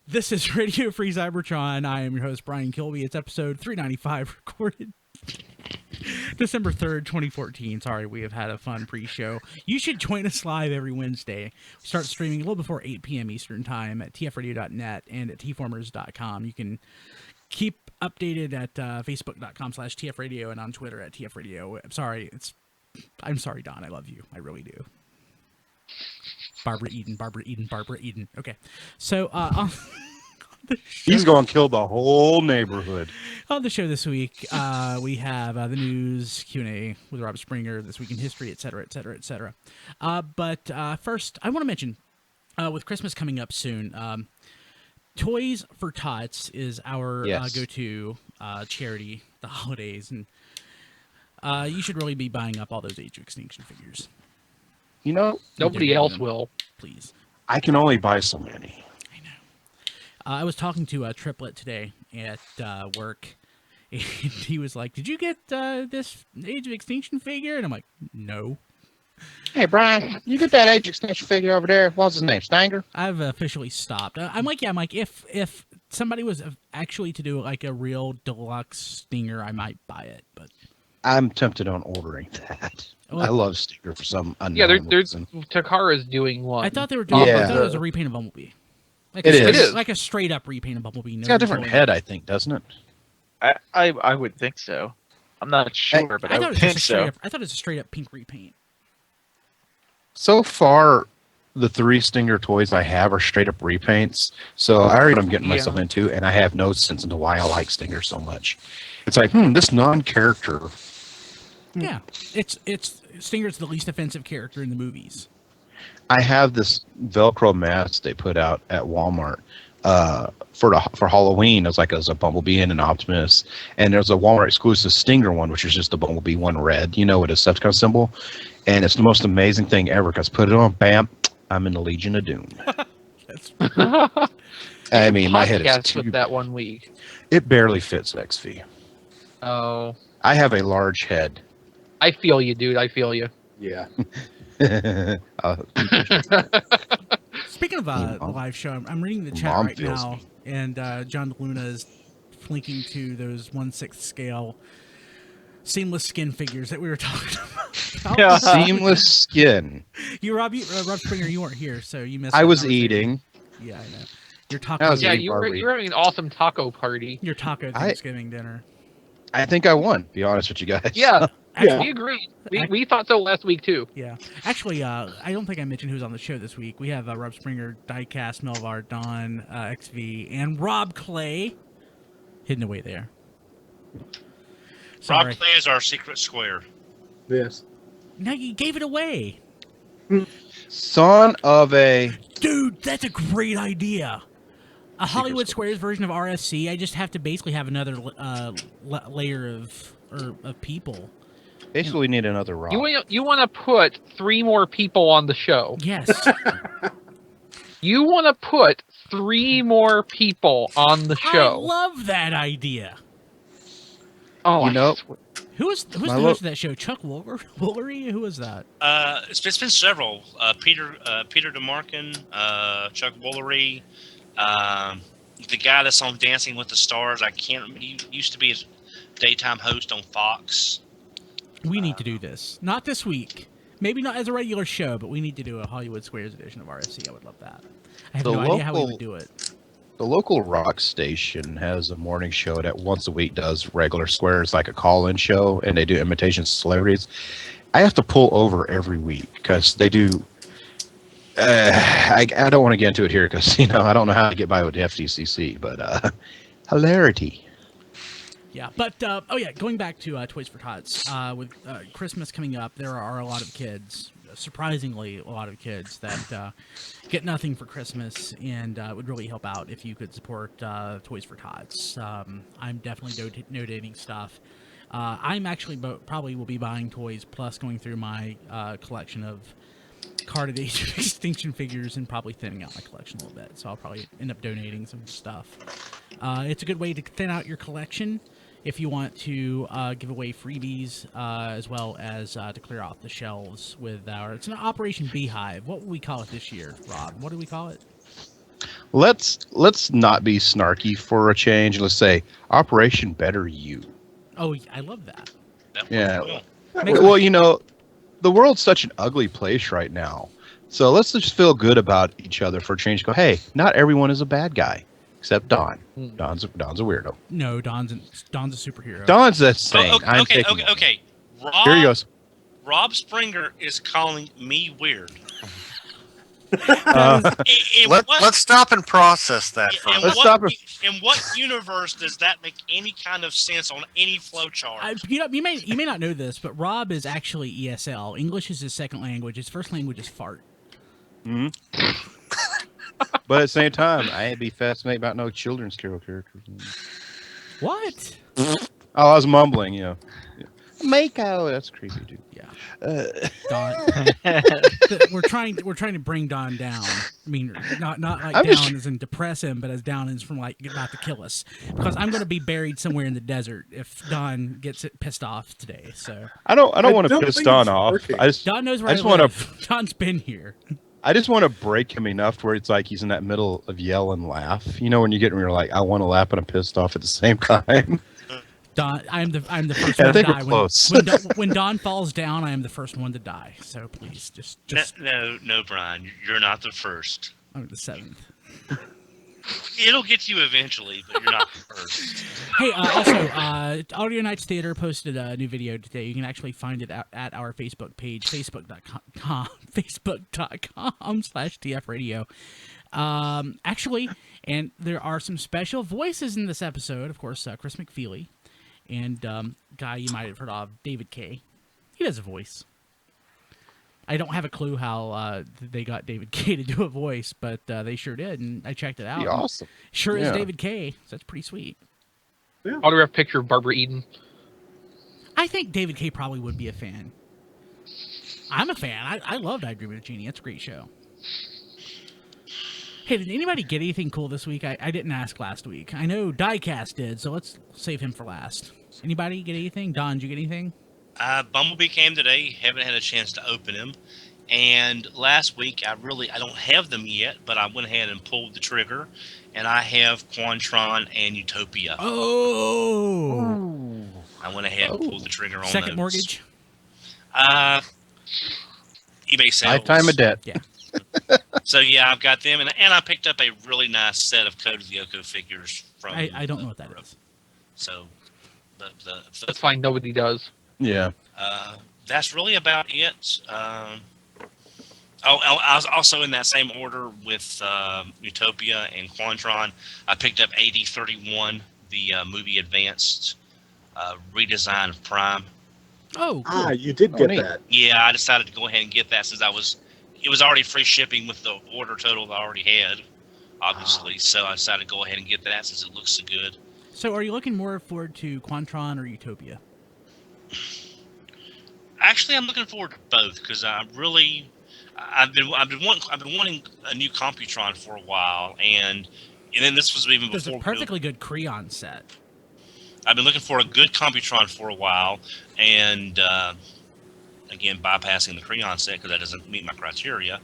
This is Radio Free Cybertron. I am your host, Brian Kilby. It's episode 395, recorded December 3rd, 2014. Sorry, we have had a fun pre-show. You should join us live every Wednesday. We start streaming a little before 8 p.m. Eastern Time at tfradio.net and at tformers.com. You can keep updated at facebook.com/tfradio and on Twitter at tfradio. I'm sorry, Don. I love you. I really do. Barbara Eden. Okay. So, he's going to kill the whole neighborhood. On the show this week, we have the news, Q&A with Rob Springer, This Week in History, etc., etc., etc. But first, I want to mention, with Christmas coming up soon, Toys for Tots is our go-to charity, the holidays, and you should really be buying up all those Age of Extinction figures. You know, nobody else will. Please. I can only buy so many. I know. I was talking to a Triplet today at work, and he was like, "Did you get this Age of Extinction figure?" And I'm like, "No." Hey, Brian, you get that Age of Extinction figure over there? What's his name? Stanger? I've officially stopped. I'm like, if somebody was actually to do like a real deluxe Stinger, I might buy it, but I'm tempted on ordering that. Well, I love Stinger for some unknown reason. Takara's doing one. I thought they were doing. I thought it was a repaint of Bumblebee. Like it is like a straight up repaint of Bumblebee. It's got a different head, I think, doesn't it? I would think so. I'm not sure, but I would think so. I thought it was a straight up pink repaint. So far, the 3 Stinger toys I have are straight up repaints. So I already know what I'm getting myself into, and I have no sense into why I like Stinger so much. It's like, this non-character. Yeah, it's Stinger's the least offensive character in the movies. I have this Velcro mask they put out at Walmart for Halloween. It was a Bumblebee and an Optimus, and there's a Walmart exclusive Stinger one, which is just the Bumblebee one red, with a Decepticon symbol, and it's the most amazing thing ever. Because put it on, bam, I'm in the Legion of Doom. I mean, my head is too. With that 1 week. It barely fits XV. Oh. I have a large head. I feel you, dude. I feel you. Yeah. Speaking of the live show, I'm reading the chat right now, and John Luna is linking to those 1/6 scale seamless skin figures that we were talking about. Yeah. Seamless skin. Rob Springer, you weren't here, so you missed. I was eating. Yeah, I know. Your taco. Yeah, you were having an awesome taco party. Your taco Thanksgiving dinner. I think I won. Be honest with you guys. Yeah. We agreed. We thought so last week, too. Yeah. Actually, I don't think I mentioned who's on the show this week. We have Rob Springer, Diecast, Melvar, Don, XV, and Rob Clay hidden away there. Sorry. Rob Clay is our secret square. Yes. Now you gave it away. Son of a... Dude, that's a great idea. A Hollywood Squares version of RSC. I just have to basically have another layer of people. Basically, we need another rock. You want to put 3 more people on the show. Yes. You want to put 3 more people on the show. I love that idea. Oh, who's the host of that show? Chuck Woolery? Who was that? It's been several. Peter DeMarkin, Chuck Woolery, the guy that's on Dancing with the Stars. I can't remember. He used to be a daytime host on Fox. We need to do this. Not this week. Maybe not as a regular show, but we need to do a Hollywood Squares edition of RSC. I would love that. I have no idea how we would do it. The local rock station has a morning show that once a week does regular squares, like a call-in show, and they do imitations of celebrities. I have to pull over every week because they do... I don't want to get into it here because, I don't know how to get by with the FTCC, but hilarity. Yeah, but, going back to Toys for Tots, with Christmas coming up, there are a lot of kids, surprisingly a lot of kids, that get nothing for Christmas, and it would really help out if you could support Toys for Tots. I'm definitely donating stuff. I'm actually probably will be buying toys, plus going through my collection of carded Age of Extinction figures and probably thinning out my collection a little bit, so I'll probably end up donating some stuff. It's a good way to thin out your collection if you want to give away freebies, as well as to clear off the shelves with it's an Operation Beehive. What will we call it this year, Rob? What do we call it? let's not be snarky for a change. Let's say Operation Better You. Oh, I love that. That Yeah. works well. Well, the world's such an ugly place right now. So let's just feel good about each other for a change. Go, hey, not everyone is a bad guy, except Don. Don's a weirdo. No, Don's a superhero. Don's that saying. Oh, okay. Rob, Here he goes. Rob Springer is calling me weird. Let's stop and process that for a In minute. what universe does that make any kind of sense on any flowchart? You may not know this, but Rob is actually ESL. English is his second language. His first language is fart. But at the same time, I'd be fascinated about no children's carol characters. What? Oh, I was mumbling, Mako, that's creepy, dude. Yeah. Don. we're trying to bring Don down. I mean, not like I'm down just- as in depress him, but as down as from like about to kill us. Because I'm going to be buried somewhere in the desert if Don gets pissed off today. So I don't want to don't piss think Don it's off. working. Don knows where I I just want live. Don's been here. I just want to break him enough to where it's like he's in that middle of yell and laugh. You know, when you get when you're like, I want to laugh and I'm pissed off at the same time. Don, I'm the first Yeah, I one to think we're die. close. When Don falls down, I am the first one to die. So please, just No, Brian, you're not the first. I'm the seventh. It'll get you eventually, but you're not the first. Hey, also, Audio Nights Theater posted a new video today. You can actually find it at our Facebook page, facebook.com/TFRadio. Actually, and there are some special voices in this episode. Of course, Chris McFeely and guy you might have heard of, David Kaye. He does a voice. I don't have a clue how they got David Kaye to do a voice, but they sure did, and I checked it out. Be awesome. Sure is Yeah. David Kaye, so that's pretty sweet. Autograph picture of Barbara Eden. I think David Kaye probably would be a fan. I'm a fan. I loved I Agree with Genie. It's a great show. Hey, did anybody get anything cool this week? I didn't ask last week. I know Diecast did, so let's save him for last. Anybody get anything? Don, did you get anything? Bumblebee came today. Haven't had a chance to open him. And last week, I don't have them yet, but I went ahead and pulled the trigger, and I have Quantron and Utopia. Oh! I went ahead and pulled the trigger on Second those. mortgage? eBay sales. Lifetime of debt. Yeah. So yeah, I've got them, and I picked up a really nice set of Code of the Lyoko figures from. I don't know what that is. So, That's fine. Nobody does. Yeah. that's really about it. I was also in that same order with Utopia and Quantron. I picked up 8031, the movie advanced redesign of Prime. Oh, cool. You did get neat. that. Yeah, I decided to go ahead and get that since it was already free shipping with the order total that I already had, obviously. So I decided to go ahead and get that since it looks so good. So are you looking more forward to Quantron or Utopia? Actually, I'm looking forward to both because I've been wanting a new Computron for a while, and then this was even There's before. a perfectly good Creon set. I've been looking for a good Computron for a while, and again, bypassing the Creon set because that doesn't meet my criteria.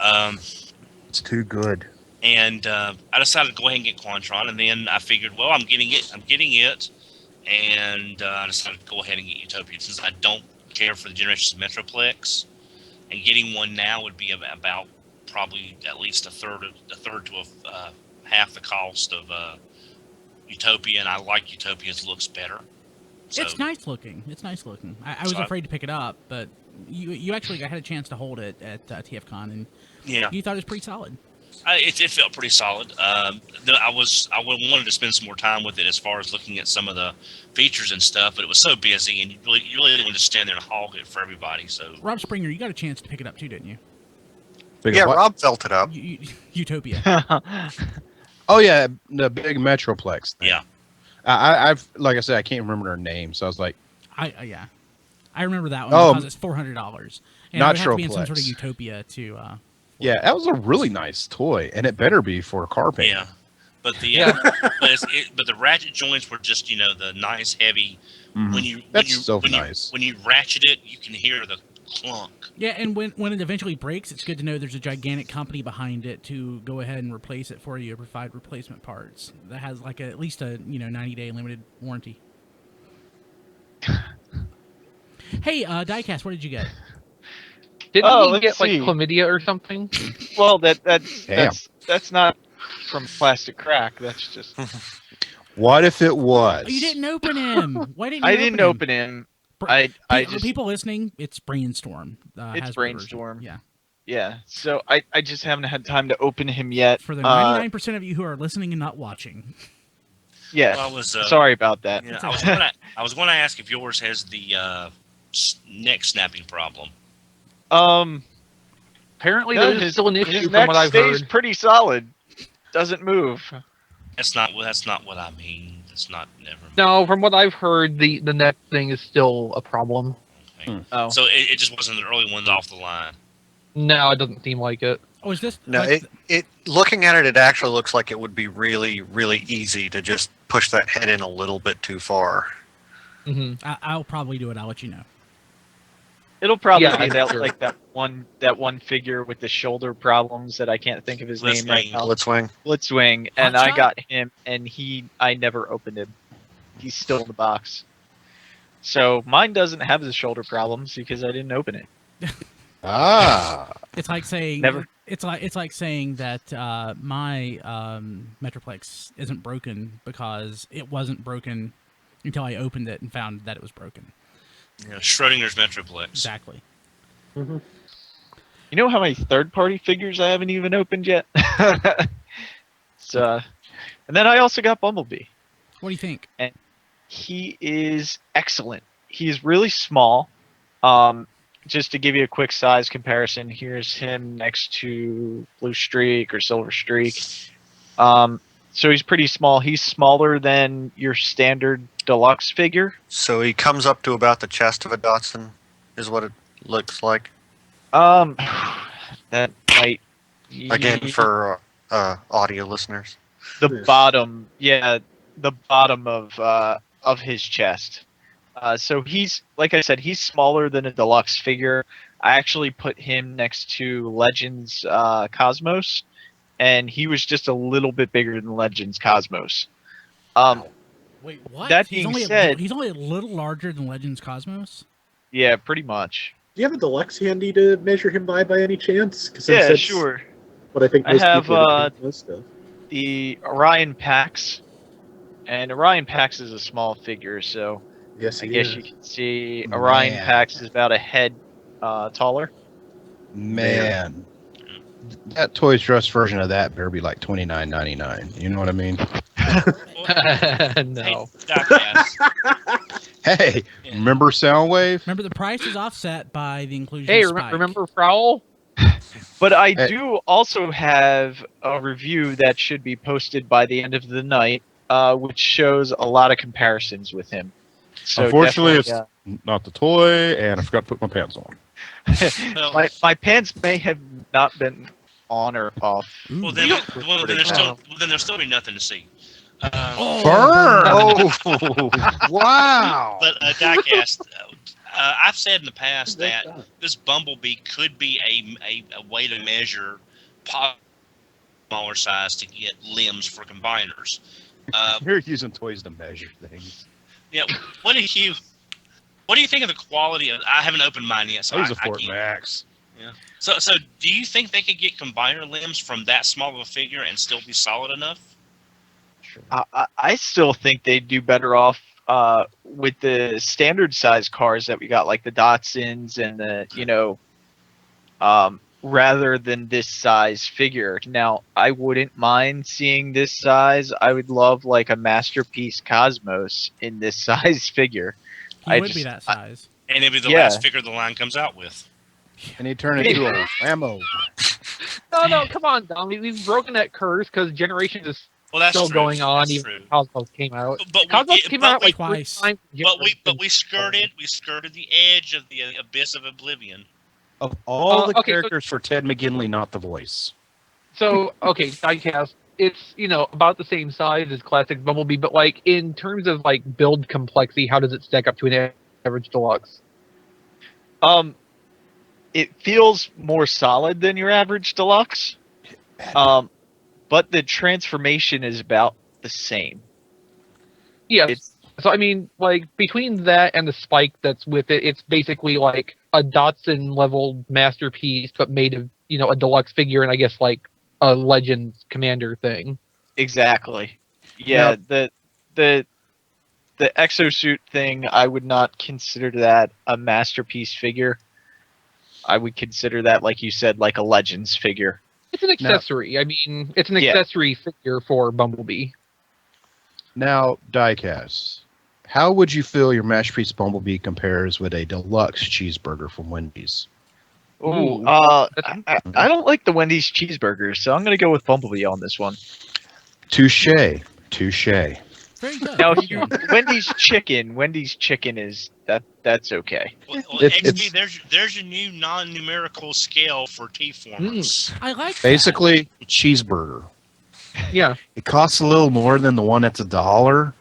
It's too good. And I decided to go ahead and get Quantron, and then I figured, well, I'm getting it, and I decided to go ahead and get Utopia since I don't care for the Generations Metroplex, and getting one now would be about probably at least a third to half the cost of Utopia, and I like Utopia's looks better. So, It's nice looking. I was afraid to pick it up, but you actually had a chance to hold it at TFCon, and yeah, you thought it was pretty solid. it felt pretty solid. I wanted to spend some more time with it as far as looking at some of the features and stuff, but it was so busy, and you really didn't want to stand there and hog it for everybody. So Rob Springer, you got a chance to pick it up too, didn't you? Yeah, Rob felt it up. Utopia. Oh yeah, the big Metroplex thing. yeah, I've like I said, I can't remember her name, so I was like, Yeah, I remember that one Oh, because it's $400, and it would have to be in some Metroplex. sort of Utopia to. yeah, that was a really nice toy, and it better be for a car paint. yeah. But the but the ratchet joints were just the nice heavy. Mhm. When you That's so nice. When you ratchet it, you can hear the clunk. Yeah, and when it eventually breaks, it's good to know there's a gigantic company behind it to go ahead and replace it for you or provide replacement parts. That has like at least a 90-day limited warranty. Hey, Diecast, what did you get? Didn't he get like chlamydia or something? Well, that's not from plastic crack. That's just. What if it was? Oh, you didn't open him. Why didn't you? I didn't open him. People listening, it's Brainstorm. It's Brainstorm. Version. Yeah. So I just haven't had time to open him yet. For the 99% of you who are listening and not watching. Yeah. Well, sorry about that. Yeah, I was going to ask if yours has the neck snapping problem. Apparently there's still an issue his from neck what I've stays heard. pretty solid. Doesn't move. That's not what I mean. It's not never. No, from what I've heard, the neck thing is still a problem. Okay. Oh. So it just wasn't the early ones off the line. No, it doesn't seem like it. Oh, is this? No, like, it looking at it, it actually looks like it would be really, really easy to just push that head in a little bit too far. Mm-hmm. I'll probably do it. I'll let you know. It'll probably Yeah, be that sure. like that one figure with the shoulder problems that I can't think of his name right now. Blitzwing. Blitzwing, and Hot I Shot? got him, and I never opened him. He's still in the box. So mine doesn't have the shoulder problems because I didn't open it. Ah. It's like saying Never. It's like saying that my Metroplex isn't broken because it wasn't broken until I opened it and found that it was broken. Yeah, Schrodinger's Metroplex. Exactly. You know how many third-party figures I haven't even opened yet? So, and then I also got Bumblebee. What do you think? He is excellent. He's really small. Just to give you a quick size comparison, here's him next to Blue Streak or Silver Streak. So he's pretty small. He's smaller than your standard deluxe figure. So he comes up to about the chest of a Datsun, is what it looks like. That might Again, for audio listeners. the bottom, the bottom of his chest. So he's, like I said, he's smaller than a deluxe figure. I actually put him next to Legends Cosmos, and he was just a little bit bigger than Legends Cosmos. Wait, what? That being said, he's only a little larger than Legends Cosmos. yeah, pretty much. Do you have a deluxe handy to measure him by any chance? 'Cause Yeah, that's sure. What I think I most have, people are doing most of. The Orion Pax, and Orion Pax is a small figure, so Yes, I he guess is. you can see Orion Man. Pax is about a head taller. Man. That Toys R Us version of that better be like $29.99. You know what I mean? No. Hey, Diecast. Hey, remember Soundwave? Remember, the price is offset by the inclusion Hey, of Spike. remember Prowl? But I Hey. do also have a review that should be posted by the end of the night, which shows a lot of comparisons with him. So Unfortunately, it's definitely, not the toy, and I forgot to put my pants on. Well, my pants may have not been on or off. Ooh. well, then there'll still be nothing to see. Burn! Oh, wow! But Diecast, I've said in the past that this Bumblebee could be a way to measure smaller size to get limbs for combiners. You're using toys to measure things. Yeah, what do you think of the quality of? I haven't opened mine yet, so I use a I Fort can't. Max. Yeah. So do you think they could get combiner limbs from that small of a figure and still be solid enough? I still think they'd do better off with the standard size cars that we got, like the Datsuns and the rather than this size figure. Now, I wouldn't mind seeing this size. I would love like a Masterpiece Cosmos in this size figure. He would be that size. And it'd be the Yeah. last figure the line comes out with. And he turned into a Rambo. No, come on, Dom. We've broken that curse because Generations is Well, that's still true. going on, That's even true. when Cosmos came out. But Cosmos came out like twice. 3 times. But we skirted the edge of the abyss of oblivion. Of all the okay, so- characters for Ted McGinley, not the voice. So, okay, Diecast, it's, about the same size as classic Bumblebee, but, like, in terms of, like, build complexity, how does it stack up to an average deluxe? it feels more solid than your average deluxe. But the transformation is about the same. Yes. It's So I mean, like between that and the spike that's with it, it's basically like a Dotson level masterpiece, but made of a deluxe figure and I guess like a Legends Commander thing. exactly. Yeah, the exosuit thing, I would not consider that a masterpiece figure. I would consider that, like you said, like a Legends figure. It's an accessory. I mean, it's an Yeah. accessory figure for Bumblebee. Now, diecast. How would you feel your Masterpiece Bumblebee compares with a deluxe cheeseburger from Wendy's? Ooh, Ooh. I don't like the Wendy's cheeseburgers, so I'm gonna go with Bumblebee on this one. Touche. Very good. Now, very if you good. Wendy's chicken is that's okay. Well, It's- XP, there's your new non-numerical scale for T-formers. I like that. Basically, cheeseburger. Yeah. It costs a little more than the one that's $1,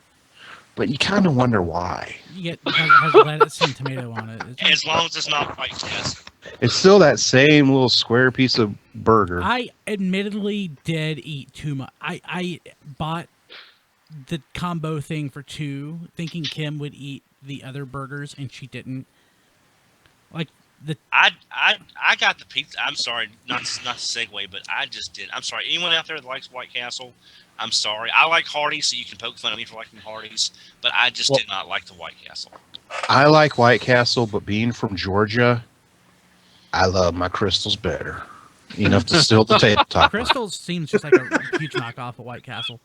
but you kind of wonder why. You get has lettuce and tomato on it. As long as it's not White Castle. It's still that same little square piece of burger. I admittedly did eat too much. I bought the combo thing for 2, thinking Kim would eat the other burgers, and she didn't. Like I got the pizza. I'm sorry, not to segue, but I just did. I'm sorry. Anyone out there that likes White Castle, I'm sorry. I like Hardee's, so you can poke fun at me for liking Hardee's, but I just did not like the White Castle. I like White Castle, but being from Georgia, I love my Crystals better. Enough to still the tabletop. Crystals seems just like a huge knockoff of White Castle.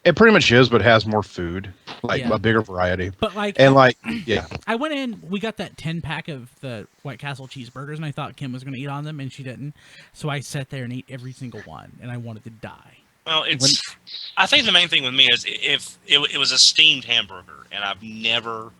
It pretty much is, but it has more food, like Yeah. a bigger variety. But like, And like, yeah, I went in, we got that 10-pack of the White Castle cheeseburgers, and I thought Kim was going to eat on them, and she didn't. So I sat there and ate every single one, and I wanted to die. Well, I think the main thing with me is if it was a steamed hamburger, and I've never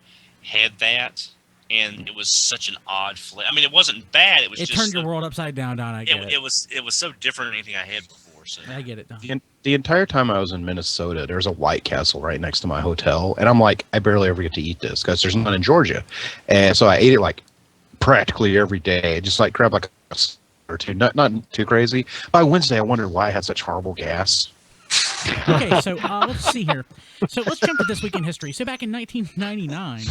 had that, and it was such an odd flavor. I mean, it wasn't bad. It was It just turned your world upside down, Don. I get it. it was so different than anything I had before. So I get it, Don. the entire time I was in Minnesota, there's a White Castle right next to my hotel, and I'm like, I barely ever get to eat this because there's none in Georgia, and so I ate it like practically every day, just like grab like a or two, not too crazy. By Wednesday, I wondered why I had such horrible gas. Okay, so let's see here. So let's jump to this week in history. So back in 1999,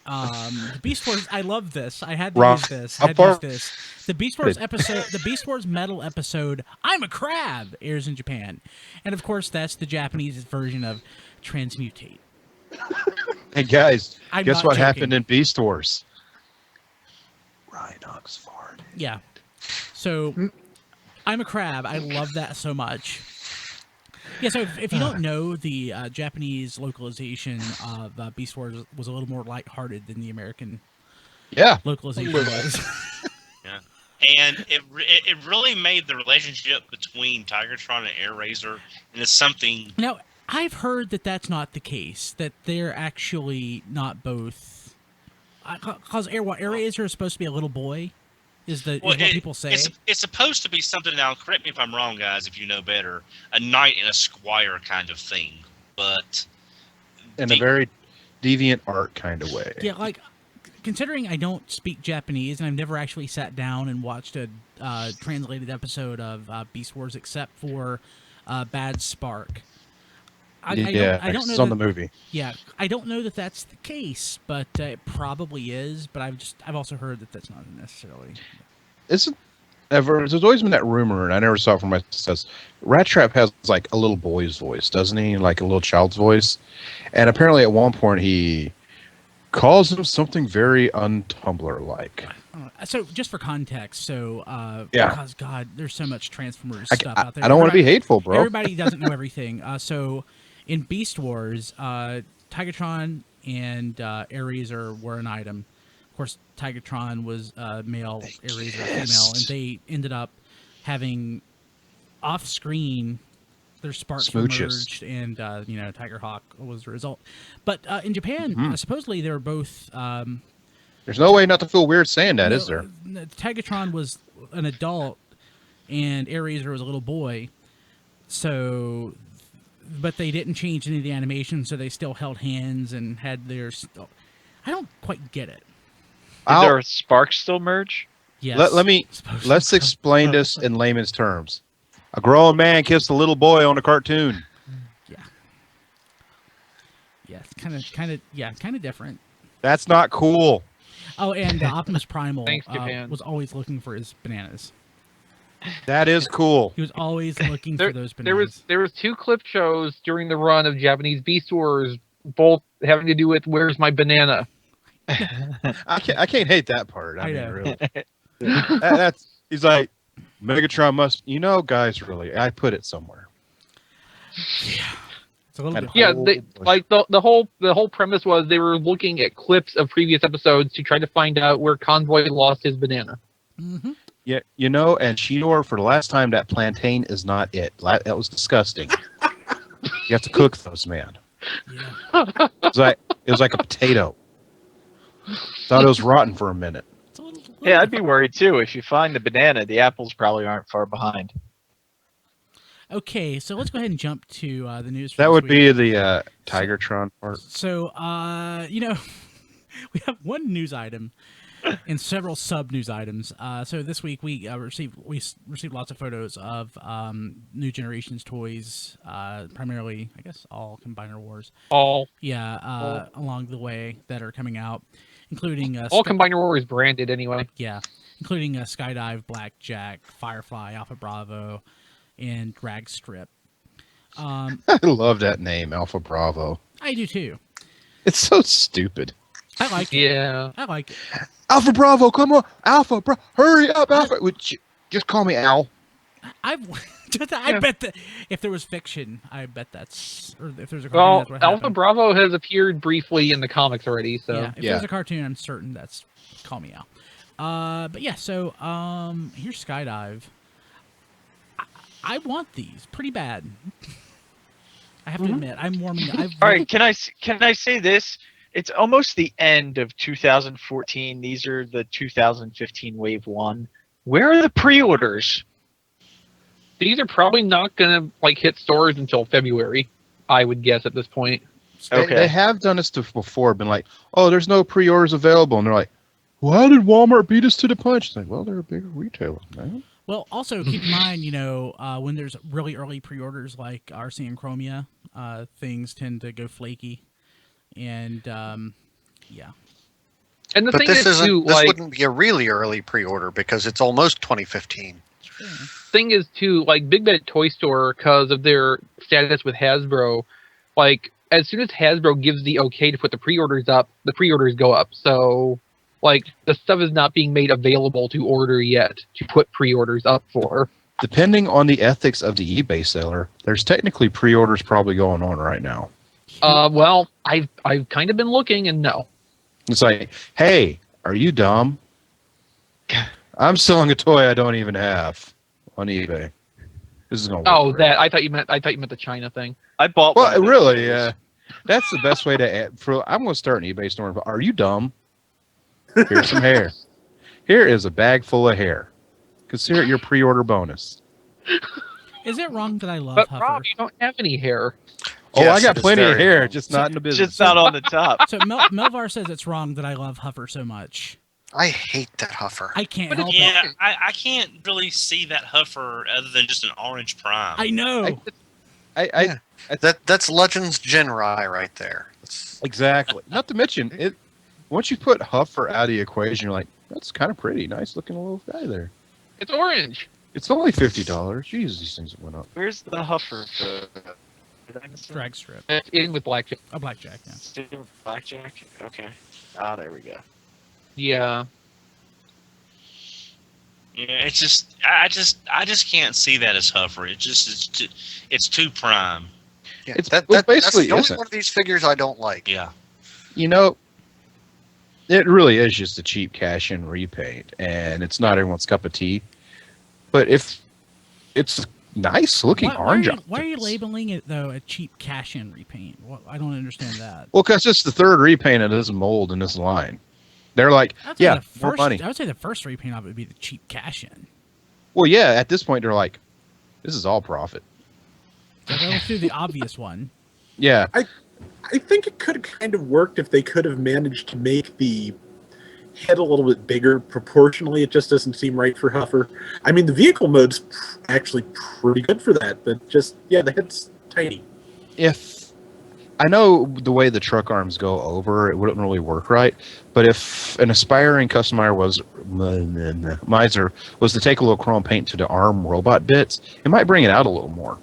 the Beast Wars. I love this. I had to Rock. use this. How I had to use far- this. The Beast Wars episode, the Beast Wars Metal episode, "I'm a Crab," airs in Japan, and of course that's the Japanese version of Transmutate. Hey guys, I'm guess not what joking. happened in Beast Wars? Rhinox farted. Yeah. So, I'm a Crab. I love that so much. Yeah, so if you don't know, the Japanese localization of Beast Wars was a little more lighthearted than the American Yeah, localization was. and it really made the relationship between Tigertron and Air Razor into something. Now, I've heard that that's not the case, that they're actually not both. Because Air Razor is supposed to be a little boy, is what people say. It's supposed to be something. Now, correct me if I'm wrong, guys. If you know better, a knight and a squire kind of thing, but in a very deviant art kind of way. Yeah, like, considering I don't speak Japanese and I've never actually sat down and watched a translated episode of Beast Wars except for Bad Spark. I don't know it's on that- the movie. Yeah, I don't know that that's the case, but it probably is. But I've also heard that that's not necessarily. There's always been that rumor, and I never saw it for myself. Rat Trap has like a little boy's voice, doesn't he? Like a little child's voice. And apparently, at one point, he calls him something very un-Tumblr-like. So, just for context, Yeah. because God, there's so much Transformers stuff out there. I don't want to be hateful, bro. Everybody doesn't know everything. So, in Beast Wars, Tigertron and Air Razor were an item. Of course, Tigertron was male, Air Razor female, and they ended up having off-screen their sparks were Smooches. merged, and Tigerhawk was the result. But in Japan, supposedly they were both. There's no way not to feel weird saying that, is there? Tigertron was an adult, and Air Razor was a little boy. So, but they didn't change any of the animation, so they still held hands and had their. I don't quite get it. Did their sparks still merge? Yes. supposedly Let's so. explain this in layman's terms. A grown man kissed a little boy on a cartoon. Yeah, it's kind of different. That's not cool. Oh, and Optimus Primal Thanks, Japan. was always looking for his bananas. That is cool. He was always looking for those There bananas. was 2 clip shows during the run of Japanese Beast Wars, both having to do with "Where's my banana." I can't hate that part. I mean, know. really. He's like, Megatron must. Guys, really, I put it somewhere. It's a little bit. Yeah, whole they, bush. like the whole premise was they were looking at clips of previous episodes to try to find out where Convoy lost his banana. Mm-hmm. Yeah, and Shior, for the last time, that plantain is not it. That was disgusting. You have to cook those, man. Yeah. It was like a potato. Thought it was rotten for a minute. It's a little Yeah, I'd be worried too. If you find the banana, the apples probably aren't far behind. Okay, so let's go ahead and jump to the news. For That this would week. be the Tigertron part. So, we have one news item and several sub news items. So this week we received lots of photos of new generations toys, primarily, I guess, all Combiner Wars. All Along the way that are coming out, including all Combiner Wars branded anyway. including Skydive, Blackjack, Firefly, Alpha Bravo, and Dragstrip. I love that name, Alpha Bravo. I do too. It's so stupid. I like it. Yeah. I like it. Alpha Bravo, come on, Alpha, hurry up, Alpha. Just call me Al. I bet that if there was fiction, I bet that's, or if there's a cartoon, Well, that's what Alpha happened. Bravo has appeared briefly in the comics already, so Yeah, if there's a cartoon, I'm certain that's Call Me Out. But yeah, so here's Skydive. I want these pretty bad. I have to admit, I'm warming. All right, can I say this? It's almost the end of 2014. These are the 2015 Wave 1. Where are the pre-orders? these are probably not gonna hit stores until February, I would guess at this point. Okay. They have done this before, been like, oh, there's no pre-orders available. And they're like, well, how did Walmart beat us to the punch? It's like, well, they're a bigger retailer, man. Well, also keep in mind, when there's really early pre-orders like RC and Chromia, things tend to go flaky, and yeah. And the But thing this is, too, wouldn't be a really early pre-order because it's almost 2015. thing is too, Big Bad Toy Store, because of their status with Hasbro, as soon as Hasbro gives the okay to put the pre-orders up, the pre-orders go up. So, the stuff is not being made available to order yet to put pre-orders up for. Depending on the ethics of the eBay seller, there's technically pre-orders probably going on right now. Well, I've kind of been looking, and no. It's like, hey, are you dumb? I'm selling a toy I don't even have on eBay. This is gonna work. Oh, great. that I thought you meant the China thing. I bought one. Well, of those really, toys. yeah. That's the best way to add. I'm going to start an eBay store. Are you dumb? Here's some hair. Here is a bag full of hair. Consider it your pre-order bonus. Is it wrong that I love But Huffer? Rob, you don't have any hair. Oh, Yes, I got it is plenty of very hair, wrong. just not in the business. Just not on the top. So Melvar says it's wrong that I love Huffer so much. I hate that Huffer. I can't But help Yeah, it. I can't really see that Huffer other than just an orange prime. I know. That's Legends Genrai right there. It's, Exactly. Not to mention, it. Once you put Huffer out of the equation, you're like, that's kind of pretty. Nice looking little guy there. It's orange. It's only $50. Jesus, these things went up. Where's the Huffer? Did I miss it? Dragstrip. It's in with Blackjack. A Blackjack, yeah. Still Blackjack? Okay. Ah, there we go. Yeah. Yeah, it's just I just can't see that as Huffer. It's too prime. yeah, It's- that, well, that, that's basically the only isn't. one of these figures I don't like. Yeah. It really is just a cheap cash-in repaint, and it's not everyone's cup of tea. But if it's nice looking orange, Why are you labeling it though a cheap cash-in repaint? Well, I don't understand that. Well, because it's the third repaint of this mold in this line. They're like, I'd say yeah, the more first, money. I would say the first repaint of it would be the cheap cash-in. Well, yeah, at this point, they're like, this is all profit. So go through the obvious one. Yeah. I think it could have kind of worked if they could have managed to make the head a little bit bigger. Proportionally, it just doesn't seem right for Huffer. I mean, the vehicle mode's actually pretty good for that, but just, yeah, the head's tiny. If I know the way the truck arms go over, it wouldn't really work right. But if an aspiring customizer was to take a little chrome paint to the arm robot bits, it might bring it out a little more.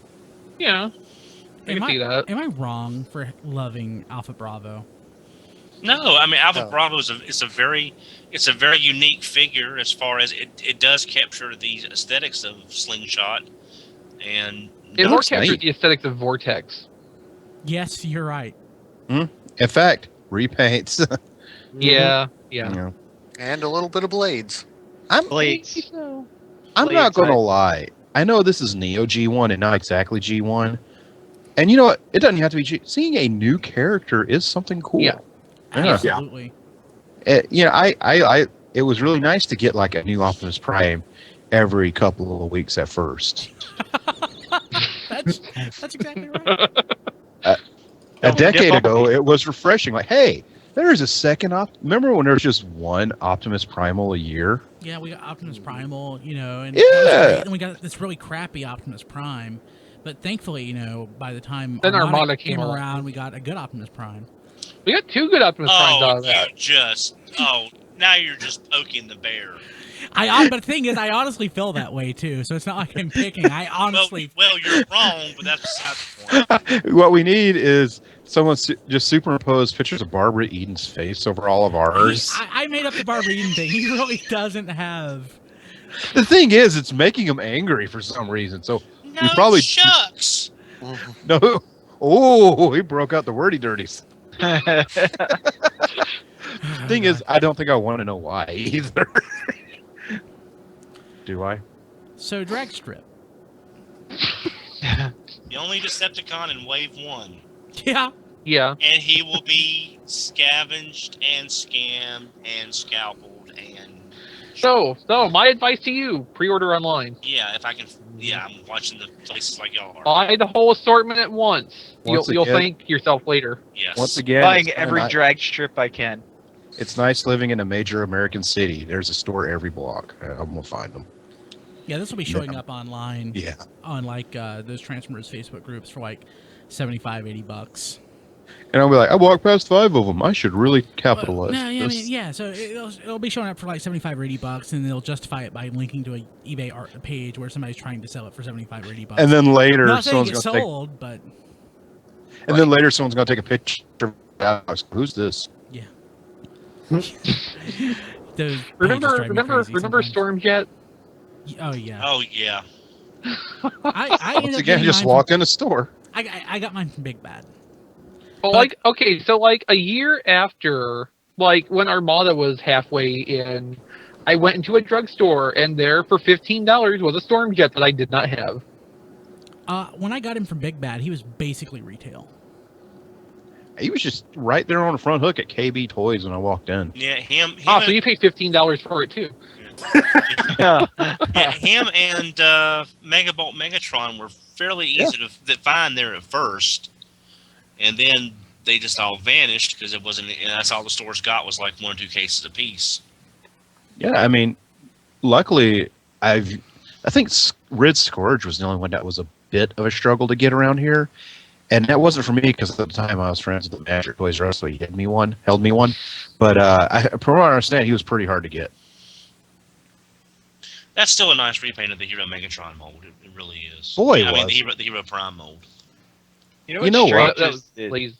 Yeah. I can see that. Am I wrong for loving Alpha Bravo? No, I mean Alpha No. Bravo is a very unique figure as far as it does capture the aesthetics of Slingshot, and It more looks captures neat. the aesthetics of Vortex. Yes, you're right. In fact, repaints. Yeah. You Yeah. know. And a little bit of blades. Blades. So, I'm Blades, not going to right? lie. I know this is Neo G1 and not exactly G1. And you know what? It doesn't have to be Seeing a new character is something cool. Yeah. Yeah. Absolutely. It was really nice to get like a new Optimus Prime every couple of weeks at first. That's exactly right. A decade Yeah. ago, it was refreshing. Like, hey, there's a second Remember when there was just one Optimus Primal a year? Yeah, we got Optimus Primal, and that was Yeah. great. And we got this really crappy Optimus Prime. But thankfully, by the time Then Armada Armada came came along. around, we got a good Optimus Prime. we got two good Optimus Primes out oh, of that. now you're just poking the bear. But the thing is, I honestly feel that way too. So it's not like I'm picking. I honestly. Well, you're wrong, but that's beside the point. What we need is someone just superimpose pictures of Barbara Eden's face over all of ours. I made up the Barbara Eden thing. He really doesn't have. The thing is, it's making him angry for some reason. So No, we probably shucks. no. Oh, he broke out the wordy dirties. Thing is, I don't think I want to know why either. Do I? So Dragstrip. The only Decepticon in Wave 1. Yeah. Yeah. And he will be scavenged and scammed and scalped and... So my advice to you: pre-order online. Yeah, if I can... Yeah, I'm watching the places like y'all are. Buy the whole assortment at once. Once You'll again- thank yourself later. Yes. Once again, Buying it's every kinda drag strip I can. it's nice living in a major American city. There's a store every block. I'm gonna find them. Yeah, this will be showing up online Yeah. on like those Transformers Facebook groups for like $75-$80. And I'll be like, I walked past 5 of them. I should really capitalize. No, yeah, I this. mean, yeah. So it'll be showing up for like $75-$80, and they'll justify it by linking to a eBay art page where somebody's trying to sell it for $75-$80. And then later, not saying someone's it's gonna sold, but take a picture. Of Alex. Who's this? yeah. Those pages Remember drive me crazy sometimes. Stormjet? Oh yeah. Oh, yeah. I ended Once up again, getting just mine walked in a store. I got mine from Big Bad. Well, But- a year after, when Armada was halfway in, I went into a drugstore, and there for $15 was a Stormjet that I did not have. When I got him from Big Bad, he was basically retail. He was just right there on the front hook at KB Toys when I walked in. Yeah, him So you paid $15 for it too. Yeah. yeah, him and Megabolt Megatron were fairly easy to find there at first, and then they just all vanished because it wasn't. And that's all the stores got was like 1 or 2 cases apiece. Yeah, I mean, luckily, I think Red Scourge was the only one that was a bit of a struggle to get around here, and that wasn't for me because at the time I was friends with the manager at Toys R Us, so he held me one. But from what I understand, he was pretty hard to get. That's still a nice repaint of the Hero Megatron mold. It really is. Boy, I mean, was. the Hero Prime mold. You You know what's what? strange That is was that- lazy.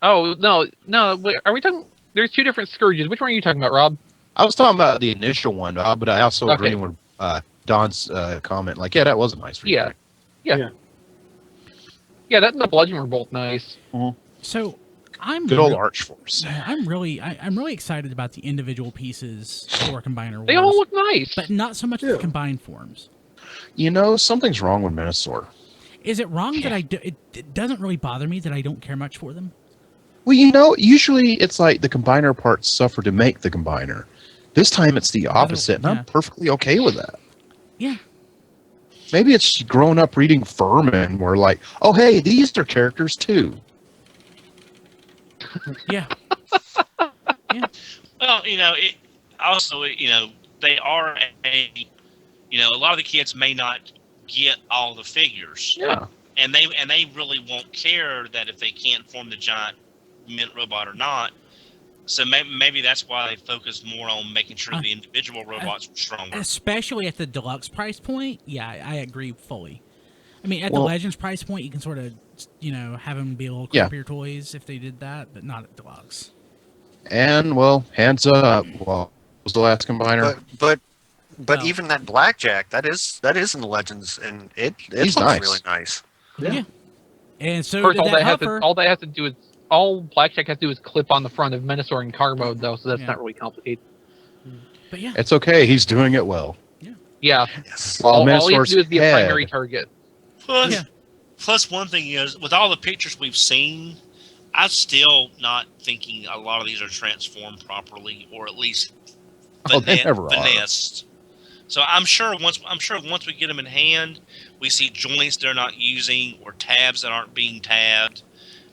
Oh no! Wait, are we talking? There's 2 different Scourges. Which one are you talking about, Rob? I was talking about the initial one, but I also Okay. agree with Don's comment. Like, yeah, that was a nice repaint. Yeah, that and the Bludgeon were both nice. So I'm Good old Archforce. I'm really excited about the individual pieces for Combiner Wars. They all look nice. but not so much the combined forms. You know, something's wrong with Minosaur. Is it wrong that it doesn't really bother me that I don't care much for them? Well, you know, usually it's like the combiner parts suffer to make the combiner. This time it's the opposite, and yeah. I'm perfectly okay with that. Yeah. Maybe it's grown up reading Furman, where like, oh hey, these are characters too. Yeah. Well, also, they are a lot of the kids may not get all the figures. Yeah. And they really won't care that if they can't form the giant mint robot or not. So maybe that's why they focus more on making sure the individual robots are stronger. Especially at the deluxe price point. Yeah, I agree fully. I mean, at the Legends price point, you can sort of, have them be a little crappier toys if they did that, but not at deluxe. And, hands up. What was the last combiner? But even that Blackjack, that is in the Legends, and it looks nice. really nice. Yeah. And so Of course, did that Huffer. all Blackjack has to do is clip on the front of Menasor in car mode, though, so that's not really complicated. But yeah. It's okay. He's doing it well. Yeah. Yes. All he has to do is be a primary target. Plus, one thing is, with all the pictures we've seen, I'm still not thinking a lot of these are transformed properly, or at least they never are. finessed. So I'm sure once we get them in hand, we see joints they're not using or tabs that aren't being tabbed,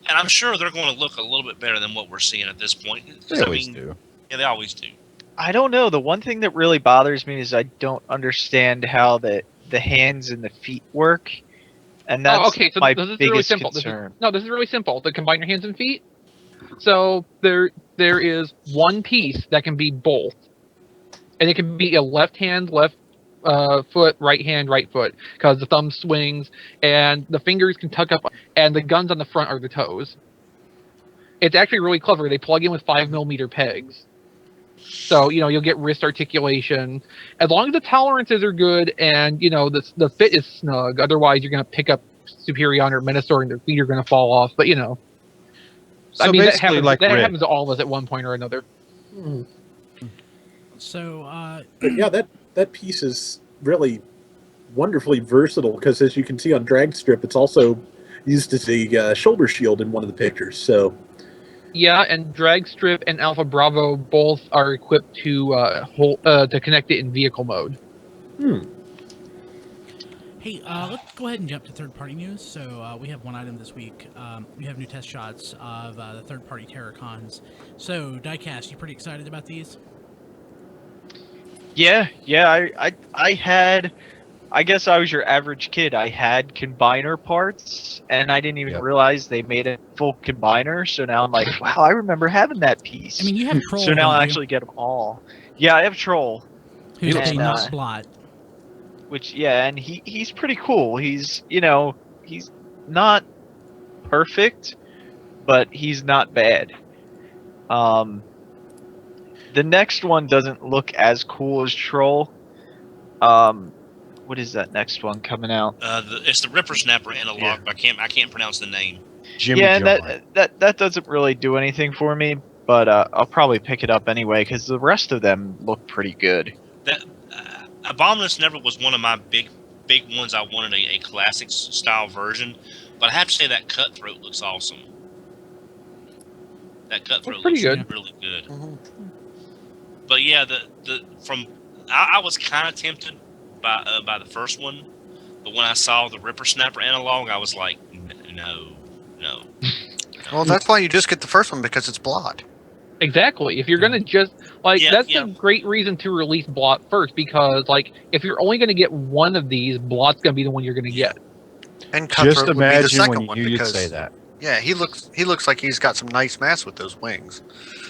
and I'm sure they're going to look a little bit better than what we're seeing at this point. They always do. Yeah, they always do. I don't know. The one thing that really bothers me is I don't understand how the hands and the feet work, and that's my biggest concern. This is really simple. The combine your hands and feet. So there is one piece that can be both, and it can be a left hand, left foot, right hand, right foot, because the thumb swings, and the fingers can tuck up, and the guns on the front are the toes. It's actually really clever. They plug in with 5mm pegs. So, you'll get wrist articulation. As long as the tolerances are good and, the fit is snug. Otherwise, you're going to pick up Superion or Menasor and their feet are going to fall off. But, So that happens to all of us at one point or another. So, yeah, that piece is really wonderfully versatile because, as you can see on Dragstrip, it's also used as a shoulder shield in one of the pictures. So. Yeah, and Dragstrip and Alpha Bravo both are equipped to connect it in vehicle mode. Hey, let's go ahead and jump to third-party news. So we have one item this week. We have new test shots of the third-party Terrorcons. So, Diecast, you pretty excited about these? Yeah. I had. I guess I was your average kid. I had combiner parts, and I didn't even realize they made a full combiner. So now I'm like, wow, I remember having that piece. I mean, you have Troll. So now I actually get them all. Yeah, I have Troll. Who's a not blot. And he's pretty cool. He's he's not perfect, but he's not bad. The next one doesn't look as cool as Troll. What is that next one coming out? It's the Ripper Snapper analog. But I can't pronounce the name. Jimmy John. that doesn't really do anything for me, but I'll probably pick it up anyway because the rest of them look pretty good. That Abominus never was one of my big ones. I wanted a classic style version, but I have to say that Cutthroat looks awesome. That Cutthroat looks really good. Mm-hmm. But yeah, I was kind of tempted by the first one, but when I saw the Ripper Snapper analog, I was like, no. Well, that's why you just get the first one, because it's blot. Exactly. If you're gonna just that's a great reason to release blot first, because if you're only gonna get one of these, blot's gonna be the one you're gonna get. And Cutthroat just would be the second imagine when you'd say that. Yeah, he looks like he's got some nice mass with those wings.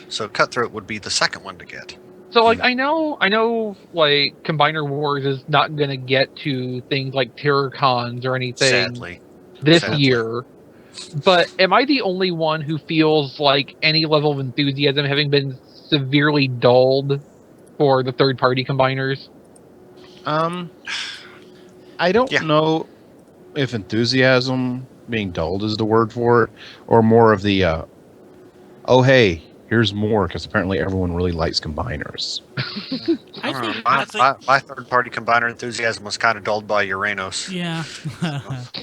So Cutthroat would be the second one to get. So I know Combiner Wars is not gonna get to things like Terrorcons or anything this year. But am I the only one who feels like any level of enthusiasm having been severely dulled for the third-party combiners? I don't know if enthusiasm being dulled is the word for it, or more of the, oh, hey, here's more, because apparently everyone really likes combiners. My third-party combiner enthusiasm was kind of dulled by Uranus. Yeah.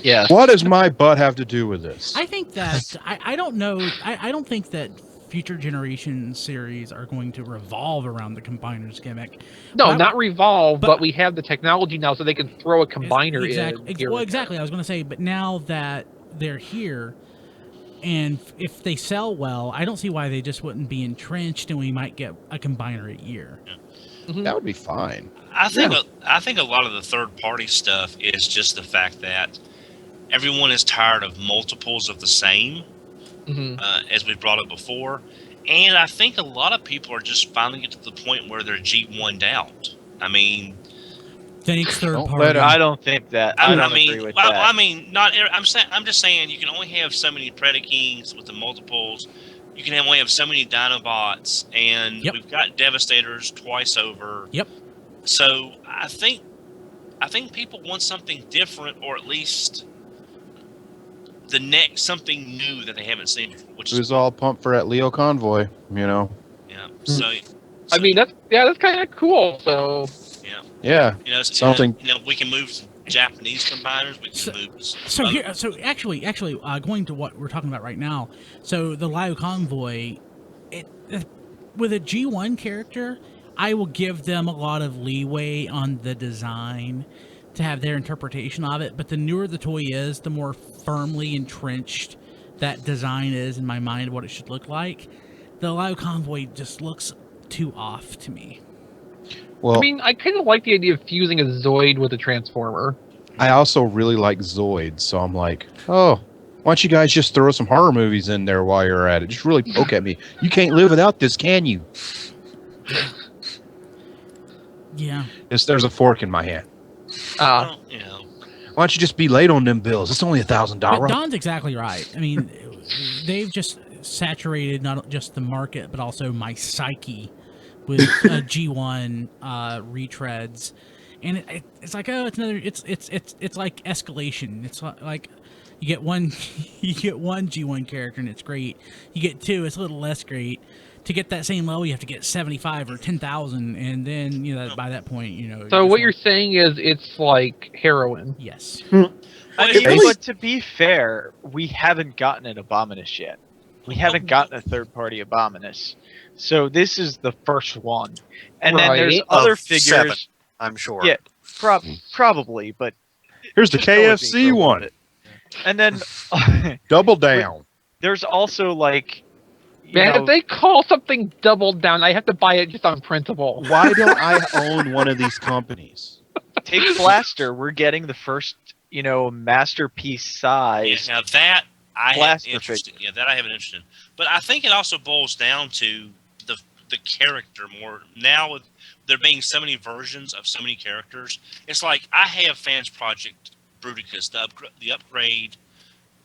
Yeah. What does my butt have to do with this? I think that I don't know. I don't think that future generation series are going to revolve around the combiners gimmick. No, not revolve, but we have the technology now, so they can throw a combiner in. Well, exactly. I was going to say, but now that they're here, And if they sell well, I don't see why they just wouldn't be entrenched, and we might get a combiner a year. That would be fine. I think a lot of the third party stuff is just the fact that everyone is tired of multiples of the same, as we brought up before, and I think a lot of people are just finally getting to the point where they're G1'd out. I mean, Thanks, third Don't party. let 'em- I don't think that. I don't agree with that. I mean, I'm just saying you can only have so many Predakings with the multiples. You can only have so many Dinobots, and we've got Devastators twice over. Yep. So I think people want something different, or at least something new that they haven't seen before. Which It was all pumped for that Leo convoy, yeah. So I mean, that's kind of cool. So Yeah. something. We can move some Japanese combiners. We can move. So actually, going to what we're talking about right now. So the Lio convoy, with a G1 character, I will give them a lot of leeway on the design to have their interpretation of it. But the newer the toy is, the more firmly entrenched that design is in my mind of what it should look like. The Lio convoy just looks too off to me. Well, I mean, I kind of like the idea of fusing a Zoid with a Transformer. I also really like Zoids, so I'm like, oh, why don't you guys just throw some horror movies in there while you're at it? Just really poke at me. You can't live without this, can you? Yeah. There's a fork in my hand. Well, Why don't you just be late on them bills? It's only But $1,000. Don's exactly right. I mean, they've just saturated not just the market, but also my psyche with G1 retreads, and it's like, oh, it's another. It's like escalation. It's like you get one G1 character and it's great. You get two, it's a little less great. To get that same level, you have to get 75 or 10,000, and then by that point, So what you're saying is it's like heroin. Yes. But to be fair, we haven't gotten an Abominus yet. We haven't gotten a third-party Abominus. So this is the first one. And then there's other Of figures. 7, I'm sure. Yeah, probably, but Here's the just go with me KFC for a one. minute. And then Double down. there's also like, Man, if they call something Double Down, I have to buy it just on principle. Why don't I own one of these companies? take Blaster. We're getting the first, masterpiece size. Now that I have Blaster interest in. figure. Yeah, that I have an interest in. But I think it also boils down to the character more. Now with there being so many versions of so many characters, it's like I have Fans Project Bruticus, the upgrade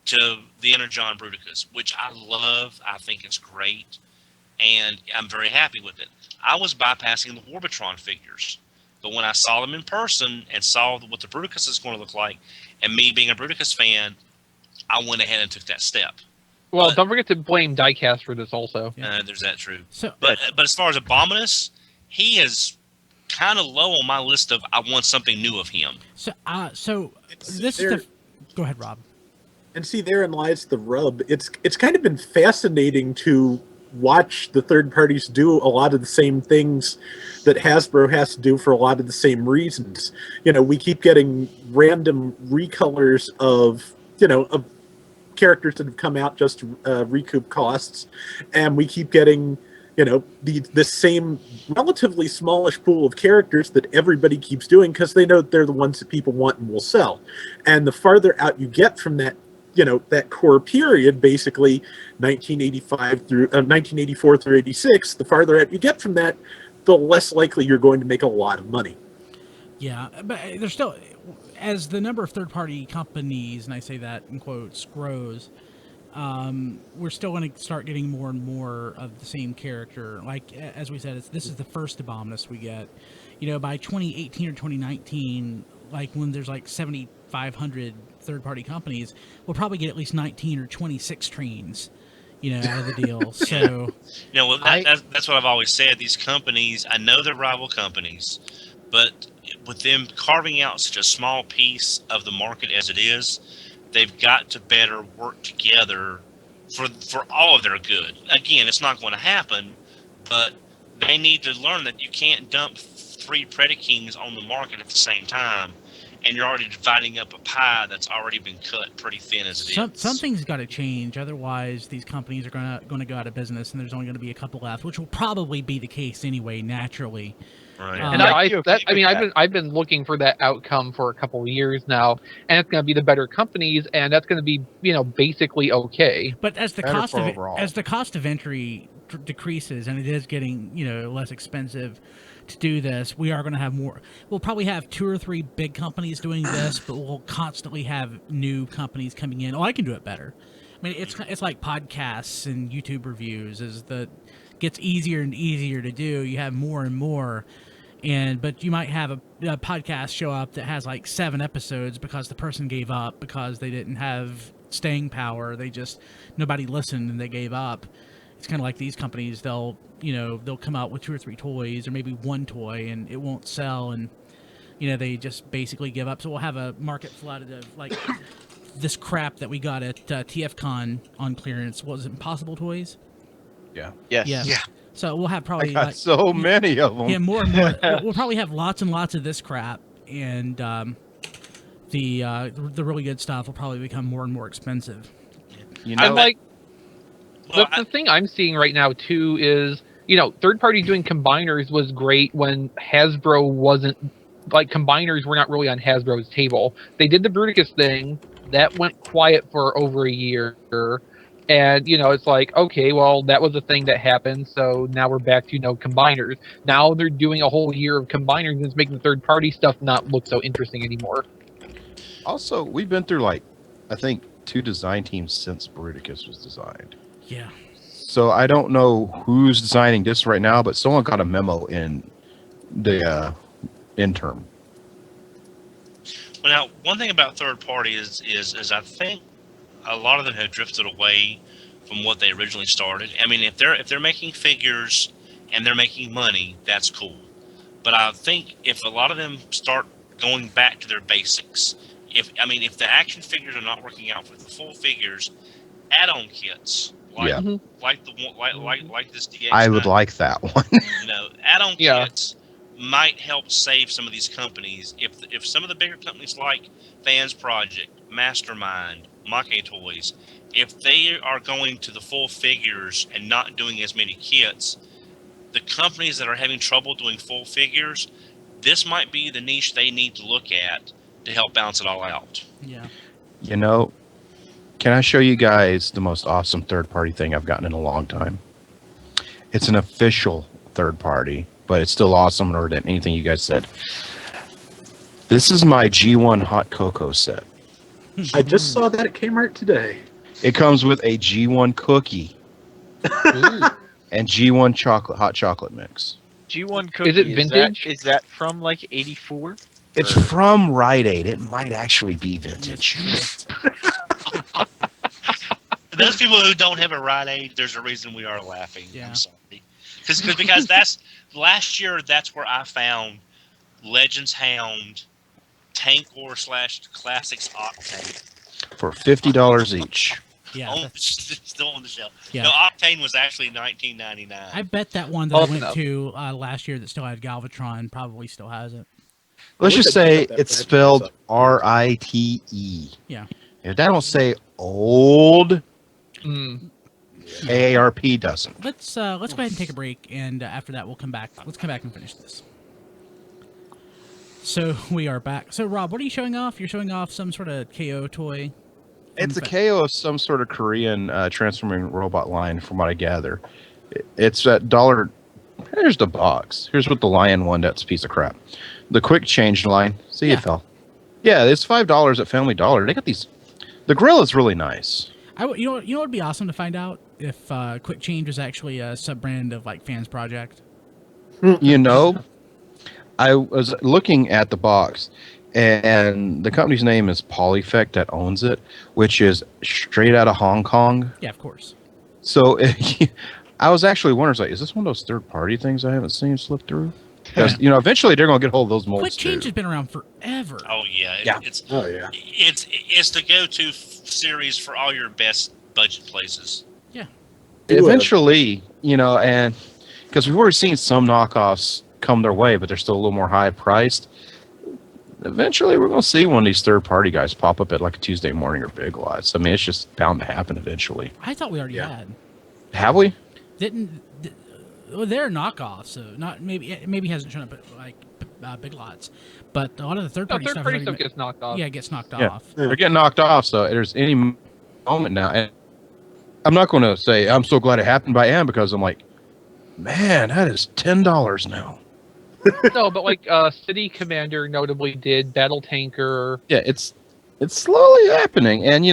to the Energon Bruticus, which I love. I think it's great, and I'm very happy with it. I was bypassing the Warbitron figures, but when I saw them in person and saw what the Bruticus is going to look like, and me being a Bruticus fan, I went ahead and took that step. Well, don't forget to blame Diecast for this also. There's that true. So, But as far as Abominus, he is kind of low on my list of I want something new of him. so this is the. Go ahead, Rob. And see, therein lies the rub. It's kind of been fascinating to watch the third parties do a lot of the same things that Hasbro has to do for a lot of the same reasons. We keep getting random recolors of characters that have come out just to recoup costs, and we keep getting the same relatively smallish pool of characters that everybody keeps doing because they know they're the ones that people want and will sell. And the farther out you get from that that core period, basically 1985 through 1984 through 86, the farther out you get from that, the less likely you're going to make a lot of money. Yeah, but there's still, as the number of third-party companies, and I say that in quotes, grows, we're still going to start getting more and more of the same character. Like, as we said, this is the first Abominus we get. By 2018 or 2019, like when there's like 7,500 third-party companies, we'll probably get at least 19 or 26 trains, out of the deal. So, that's what I've always said. These companies, I know they're rival companies, but with them carving out such a small piece of the market as it is, they've got to better work together for all of their good. Again, it's not going to happen, but they need to learn that you can't dump 3 Predakings on the market at the same time and you're already dividing up a pie that's already been cut pretty thin as it is. Something's got to change, otherwise these companies are going to go out of business, and there's only going to be a couple left, which will probably be the case anyway, naturally. Right. Um, And okay I've been looking for that outcome for a couple of years now, and it's going to be the better companies, and that's going to be basically okay. But as the Better cost for of overall. as the cost of entry decreases, and it is getting less expensive to do this, we are going to have more. We'll probably have 2 or 3 big companies doing this, but we'll constantly have new companies coming in. Oh, I can do it better. I mean, it's like podcasts and YouTube reviews. As the gets easier and easier to do, you have more and more. But you might have a podcast show up that has like 7 episodes because the person gave up because they didn't have staying power. Nobody listened and they gave up. It's kind of like these companies. They'll come out with 2 or 3 toys or maybe 1 toy and it won't sell, and they just basically give up. So we'll have a market flooded of like this crap that we got at TFCon on clearance. Was it Impossible Toys? Yeah. Yes. Yeah. So we'll have I probably got so many of them. yeah, more and more. We'll probably have lots and lots of this crap, and the really good stuff will probably become more and more expensive. I'm like, Well, the thing I'm seeing right now too is, third party doing combiners was great when Hasbro wasn't, like, combiners were not really on Hasbro's table. They did the Bruticus thing that went quiet for over a year. And, it's like, okay, well, that was a thing that happened, so now we're back to, combiners. Now they're doing a whole year of combiners, and it's making the third-party stuff not look so interesting anymore. Also, we've been through, like, I think 2 design teams since Bruticus was designed. Yeah. So I don't know who's designing this right now, but someone got a memo in the interim. Well, now, one thing about third party is I think a lot of them have drifted away from what they originally started. I mean, if they're making figures and they're making money, that's cool. But I think if a lot of them start going back to their basics, if the action figures are not working out for the full figures, add-on kits like Yeah. like the one like this DX. I would like that one. Add-on Yeah. kits might help save some of these companies. If some of the bigger companies like Fans Project, Mastermind, Mach-E Toys, if they are going to the full figures and not doing as many kits, the companies that are having trouble doing full figures, this might be the niche they need to look at to help balance it all out. Yeah. Can I show you guys the most awesome third-party thing I've gotten in a long time? It's an official third-party, but it's still awesomer than anything you guys said. This is my G1 Hot Cocoa set. I just saw that at Kmart today. It comes with a G1 cookie and G1 hot chocolate mix. G1 cookie. Is it vintage? Is that from like '84? It's from Rite Aid. It might actually be vintage. For those people who don't have a Rite Aid, there's a reason we are laughing. Yeah. I'm sorry. Because that's last year. That's where I found Legends Hound, Tank War / Classics Octane. For $50 each. Yeah. Still on the shelf. Yeah. No, Octane was actually $19.99. I bet that one that I went to last year that still had Galvatron probably still has it. Let's wish just I picked say up that it's Blackjack spelled stuff. RITE. Yeah. If that don't say old, Mm. AARP doesn't. Let's go ahead and take a break, and after that we'll come back. Let's come back and finish this. So we are back. So Rob, what are you showing off? You're showing off some sort of KO toy. It's a KO of some sort of Korean transforming robot line, from what I gather. It's at $1. Here's the box. Here's what the lion one. That's a piece of crap. The quick change line. See, Yeah. it fell. Yeah, it's $5 at Family Dollar. They got these. The grill is really nice. You know what would be awesome to find out if Quick Change was actually a sub brand of like Fans Project. I was looking at the box, and the company's name is Polyfect that owns it, which is straight out of Hong Kong. Yeah, of course. So I was actually wondering, like, is this one of those third-party things I haven't seen slip through? Because eventually they're going to get hold of those molds Quick Change too. has been around forever. Oh yeah, Yeah. It's Oh yeah. it's the go-to series for all your best budget places. Eventually, and because we've already seen some knockoffs come their way, but they're still a little more high priced. eventually we're going to see one of these third-party guys pop up at like a Tuesday morning or Big Lots. I mean, it's just bound to happen eventually. I thought we already had. Have we? Well, they're knockoffs, so not maybe hasn't shown up at like Big Lots, but a lot of the third-party stuff, gets knocked off. Yeah, it gets knocked Yeah. off. They're getting knocked off, so there's any moment now. And I'm not going to say I'm so glad it happened, but I am, because I'm like, man, that is $10 now. No, but like City Commander notably did, Battle Tanker. Yeah, it's slowly happening, and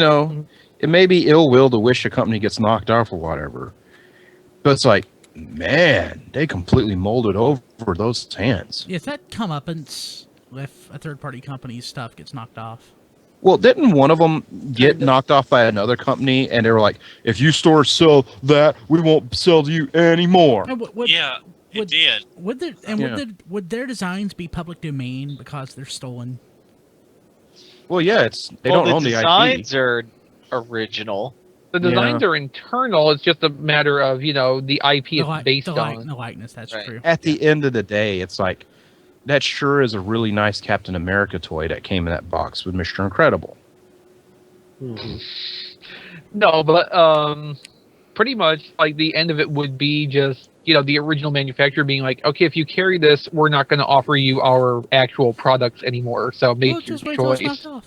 it may be ill will to wish a company gets knocked off or whatever, but it's like, man, they completely molded over those hands. Yes, that comeuppance if a third-party company's stuff gets knocked off. Well, didn't one of them get knocked off by another company, and they were like, if you stores sell that, we won't sell to you anymore? And Yeah, it did. Would their designs be public domain because they're stolen? Well, yeah, they don't own the IP. designs are original. The designs are internal. It's just a matter of the IP it's based on. The likeness. That's Right. true. At the end of the day, it's like, that sure is a really nice Captain America toy that came in that box with Mr. Incredible. Mhm. No, but pretty much like the end of it would be just the original manufacturer being like, okay, if you carry this, we're not going to offer you our actual products anymore. So make Well, your just wait till it's choice. knocked off.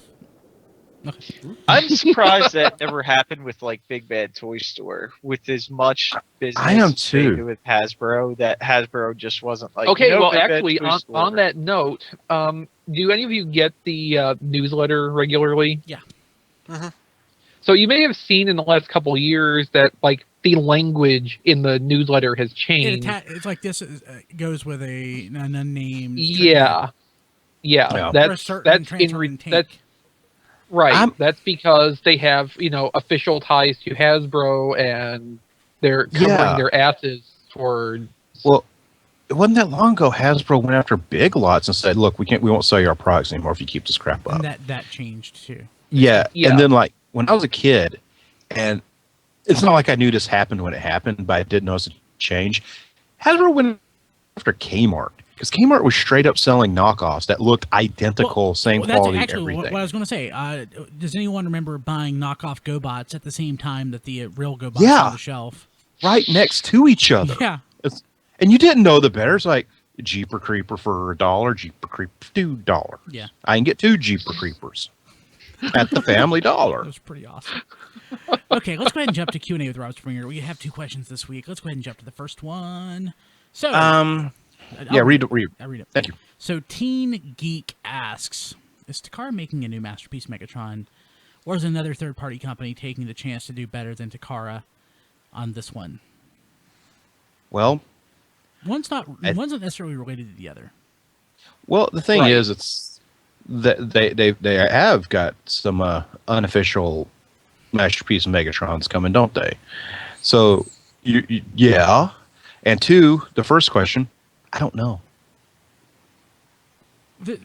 Okay. I'm surprised that never happened with like Big Bad Toy Store with as much business I am they too. do with Hasbro, that Hasbro just wasn't like, Okay, well, Big Bad actually, Toy Store. on that note, do any of you get the newsletter regularly? Yeah. Mhm. So you may have seen in the last couple of years that like the language in the newsletter has changed. It's like this goes with an unnamed. Yeah. Yeah. That's transfer in and take. that's right. I'm- That's because they have official ties to Hasbro and they're covering their asses for. Well, it wasn't that long ago Hasbro went after Big Lots and said, look, we won't sell you our products anymore if you keep this crap up. And that changed too. Yeah. Yeah. And then, like, when I was a kid, and it's not like I knew this happened when it happened, but I did notice a change. Hasbro went after Kmart, because Kmart was straight up selling knockoffs that looked identical, same that's quality, actually everything. what I was going to say. Does anyone remember buying knockoff GoBots at the same time that the real GoBots Yeah. on the shelf? Right next to each other. Yeah. And you didn't know the better. It's like, Jeeper Creeper for $1, Jeeper Creeper for $2. Yeah. I can get 2 Jeeper Creepers at the Family Dollar. That was pretty awesome. Okay, let's go ahead and jump to Q&A with Rob Springer. We have 2 questions this week. Let's go ahead and jump to the first one. So, Yeah, read it. I read it. Thank you. So, Teen Geek asks, is Takara making a new Masterpiece Megatron, or is another third-party company taking the chance to do better than Takara on this one? Well, One's not necessarily related to the other. Well, the thing Right. is, it's that they have got some unofficial Masterpiece Megatrons coming, don't they? So, yeah. And 2, the first question, I don't know.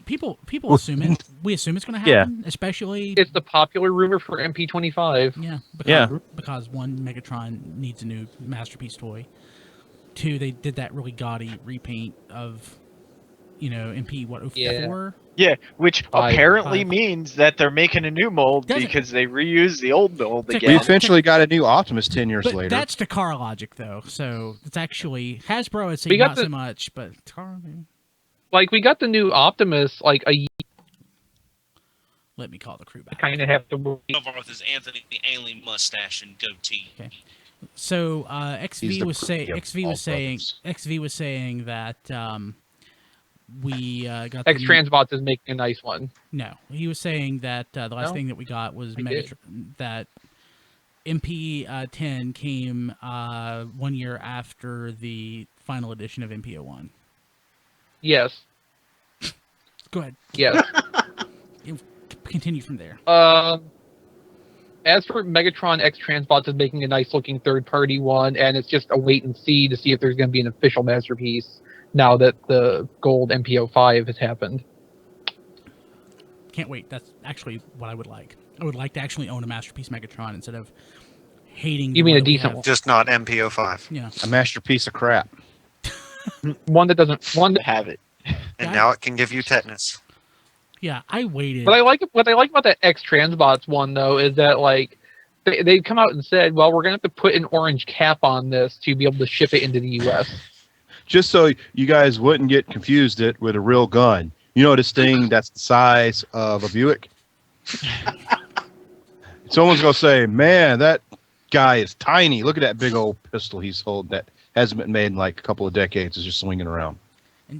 People assume it. We assume it's going to happen, especially. It's the popular rumor for MP25. Yeah, because 1, Megatron needs a new Masterpiece toy. 2, they did that really gaudy repaint of, MP 04. Yeah, which apparently Five. means that they're making a new mold Doesn't- because they reused the old mold It's a- We again. eventually got a new Optimus 10 years But later. that's Takara logic, though. So it's actually Hasbro. I'd say We got not the- so much, but Takara. Maybe. Like we got the new Optimus like a Let me call the crew back. kind of have to worry. Over with his Anthony Ainley mustache and goatee. So He's XV the was saying pretty of XV all was saying brothers. XV was saying that we got X the- Transbots is making a nice one. No, he was saying that the last No? thing that we got was I did. that MP 10 came 1 year after the final edition of MP 01. Yes. Go ahead, Yes. continue from there. As for Megatron, X Transbots is making a nice looking third party one, and it's just a wait and see to see if there's going to be an official masterpiece now that the gold MPO5 has happened. Can't wait. That's actually what I would like. I would like to actually own a Masterpiece Megatron instead of hating. You the mean one a that we decent have. one? Just not MPO5. Yeah. a masterpiece of crap. One that doesn't. One that Have it. And That- now it can give you tetanus. Yeah, I waited. What I like about that X Transbots one though is that like they've come out and said, well, we're gonna have to put an orange cap on this to be able to ship it into the U.S. Just so you guys wouldn't get confused it with a real gun. You know this thing that's the size of a Buick? Someone's going to say, man, that guy is tiny. Look at that big old pistol he's holding that hasn't been made in like a couple of decades. Is just swinging around.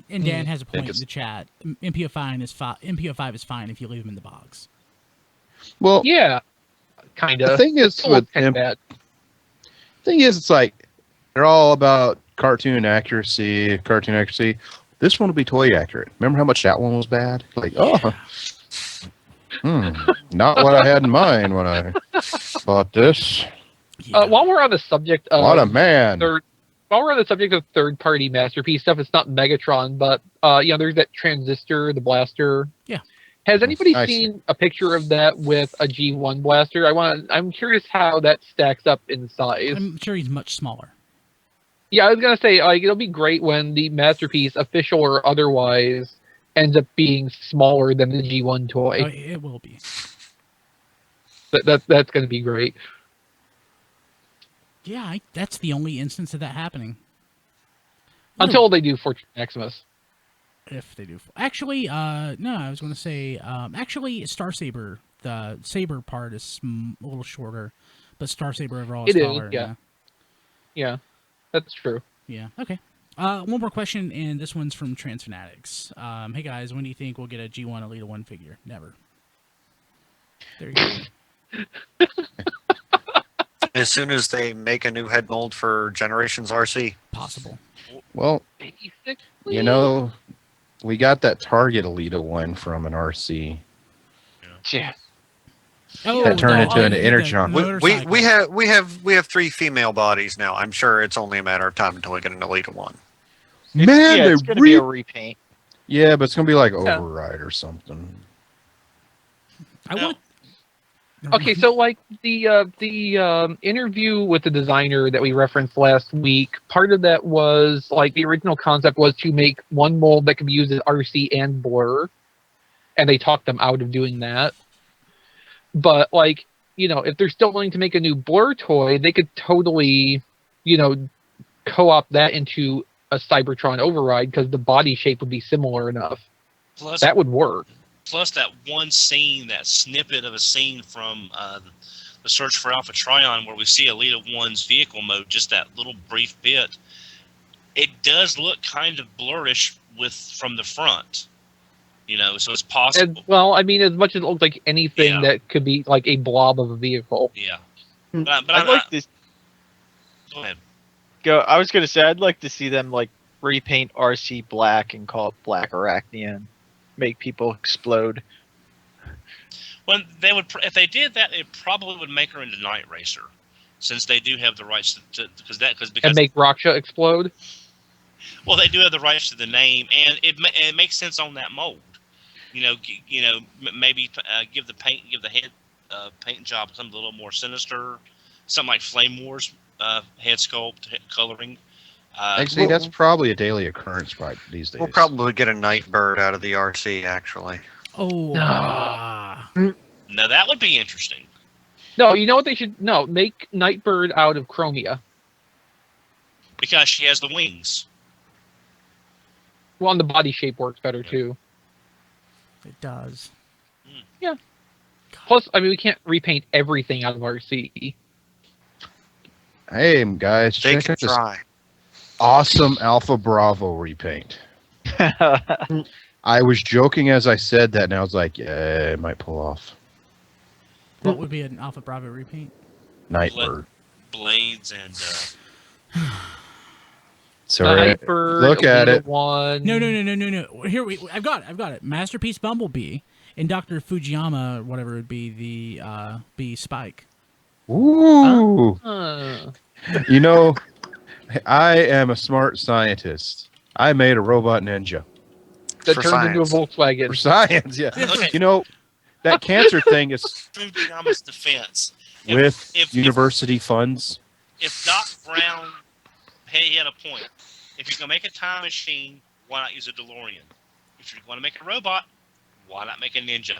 And Dan has a point in the chat. MPO5 is fine if you leave him in the box. Well, Yeah, kind of. the thing is with it's like they're all about cartoon accuracy. This one will be toy accurate. Remember how much that one was bad? Like, not what I had in mind when I bought this. Yeah. While we're on the subject of What a man! third-party Masterpiece stuff, it's not Megatron, but there's that transistor, the blaster. Yeah. Has anybody Nice. seen a picture of that with a G1 blaster? I'm curious how that stacks up in size. I'm sure he's much smaller. Yeah, I was gonna say like it'll be great when the Masterpiece, official or otherwise, ends up being smaller than the G1 toy. Oh, it will be. That's gonna be great. Yeah, that's the only instance of that happening. Until they do Fortune Maximus. If they do. Actually, no, I was going to say, actually, Star Saber, the Saber part is a little shorter, but Star Saber overall is It is, taller. yeah. Yeah, that's true. Yeah, okay. One more question, and this one's from Trans Fanatics. Hey guys, when do you think we'll get a G1 Elita One figure? Never. There you go. As soon as they make a new head mold for Generations RC. Possible. Well, Basically, you know, we got that Target Elita One from an RC. Yeah. Oh, That turned into an Energon. We have 3 female bodies now. I'm sure it's only a matter of time until we get an Elita One. Man, it's they gonna be a repaint. Yeah, but it's gonna be like Override or something. I want. Okay, so like the interview with the designer that we referenced last week, part of that was like the original concept was to make one mold that could be used as RC and Blur, and they talked them out of doing that. But like, if they're still willing to make a new Blur toy, they could totally, co-opt that into a Cybertron Override because the body shape would be similar enough. Plus, That would work. plus that one scene, that snippet of a scene from the Search for Alpha Trion, where we see Elita One's vehicle mode, just that little brief bit. It does look kind of blurrish from the front, so it's possible. Well, I mean, as much as it looks like anything that could be like a blob of a vehicle. Yeah, I'd I'm like to Go ahead. I was gonna say I'd like to see them like repaint RC black and call it Black Arachnia and make people explode. Well, they would if they did that, it probably would make her into Night Racer, since they do have the rights to because And make Raksha explode. well, they do have the rights to the name, and it makes sense on that mold. Maybe give the head paint job something a little more sinister, something like Flame Wars head sculpt coloring. Actually, that's probably a daily occurrence right these days. We'll probably get a Nightbird out of the RC, actually. Oh. Now that would be interesting. No, you know what they should? No, make Nightbird out of Chromia. Because she has the wings. Well, and the body shape works better too. It does. Plus, I mean, we can't repaint everything out of RC. Hey, guys, They check can out this try. awesome Alpha Bravo repaint. I was joking as I said that, and I was like, yeah, it might pull off. What would be an Alpha Bravo repaint? Nightbird. Blades and Sorry. Nightbird, Look at Elita it. One. No. Here I've got it. Masterpiece Bumblebee and Dr. Fujiyama, whatever it would be, be Spike. Ooh. Uh, I am a smart scientist. I made a robot ninja. that For turns into a science. Volkswagen. For science, yeah. Okay. That cancer thing is Fujiyama's defense. with if- university funds. If Doc Brown, he had a point. If you're gonna make a time machine, why not use a DeLorean? If you're gonna make a robot, Why not make a Ninja?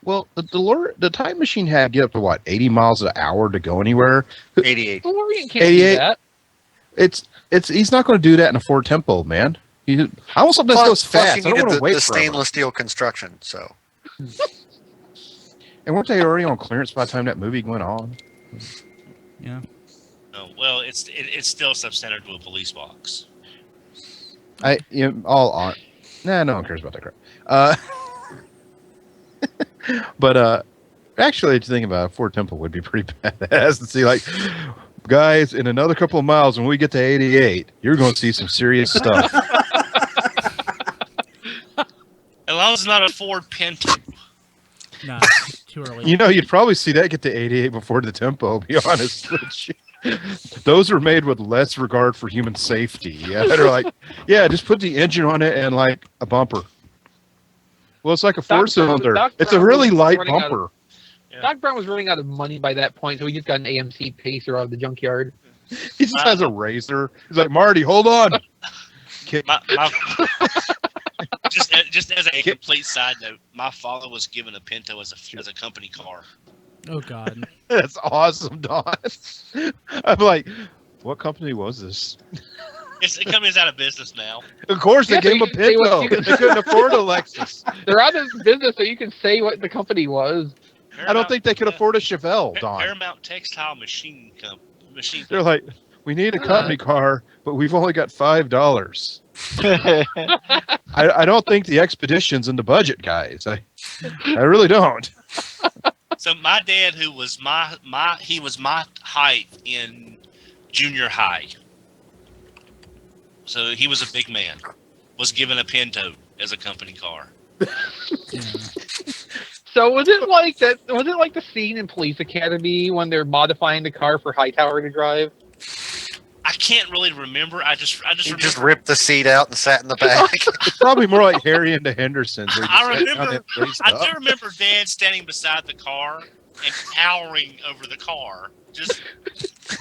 Well, the time machine had to get up to what 80 miles an hour to go anywhere. 88. DeLorean can't 88? do that. It's he's not going to do that in a Ford Tempo, man. I want something that goes fast. you I don't needed want to wait the forever. stainless steel construction. So And weren't they already on clearance by the time that movie went on? Yeah. Oh, well, it's still substandard to a police box. No one cares about that crap. But actually, to think about it, Ford Temple would be pretty badass to see. Like, guys, in another couple of miles, when we get to 88, you're going to see some serious stuff. As long as it's not a Ford Pinto. Nah, too early. You know, you'd probably see that get to 88 before the Tempo. I'll be honest with you. Those are made with less regard for human safety. Yeah, they're like, yeah, just put the engine on it and like a bumper. Well, it's like a four-cylinder. It's a really light bumper. Doc Brown was running out of money by that point, so he just got an AMC Pacer out of the junkyard. He just has a razor. He's like, Marty, hold on. Just as a complete side note, my father was given a Pinto as a company car. Oh God. That's awesome, Don. I'm like, what company was this? The company's out of business now. Of course, they Yeah, gave him a so you can say what Pinto. you can- They couldn't afford a Lexus. They're out of business, so you can say what the company was. I don't think they could afford a Chevelle, Don. Paramount Textile Machine. They're like, we need a company car, but we've only got $5. I don't think the Expedition's in the budget, guys. I really don't. So my dad, who was my height in junior high, so he was a big man, was given a Pinto as a company car. Yeah. So was it like that? Was it like the scene in Police Academy when they're modifying the car for Hightower to drive? I can't really remember. I just he remember. just ripped the seat out and sat in the back. It's probably more like Harry and the Hendersons. where you I just sit down remember. and raise I up. do remember Dad standing beside the car and towering over the car. Just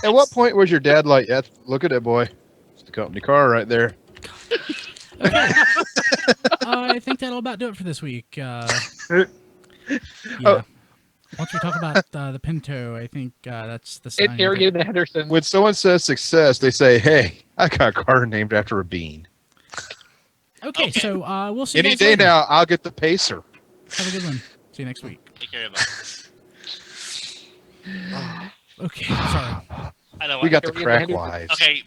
At what point was your dad like, yeah, look at it, boy. It's the company car right there. Okay. I think that'll about do it for this week. Yeah. Oh. Once we talk about the Pinto, I think that's the sign. It's Harry and the Henderson. When someone says success, they say, hey, I got a car named after a bean. Okay, so we'll see you Any guys day later. now, I'll get the Pacer. Have a good one. See you next week. take care of it. Okay, sorry. I know. We got the Harry and crack Henderson. wives. Okay.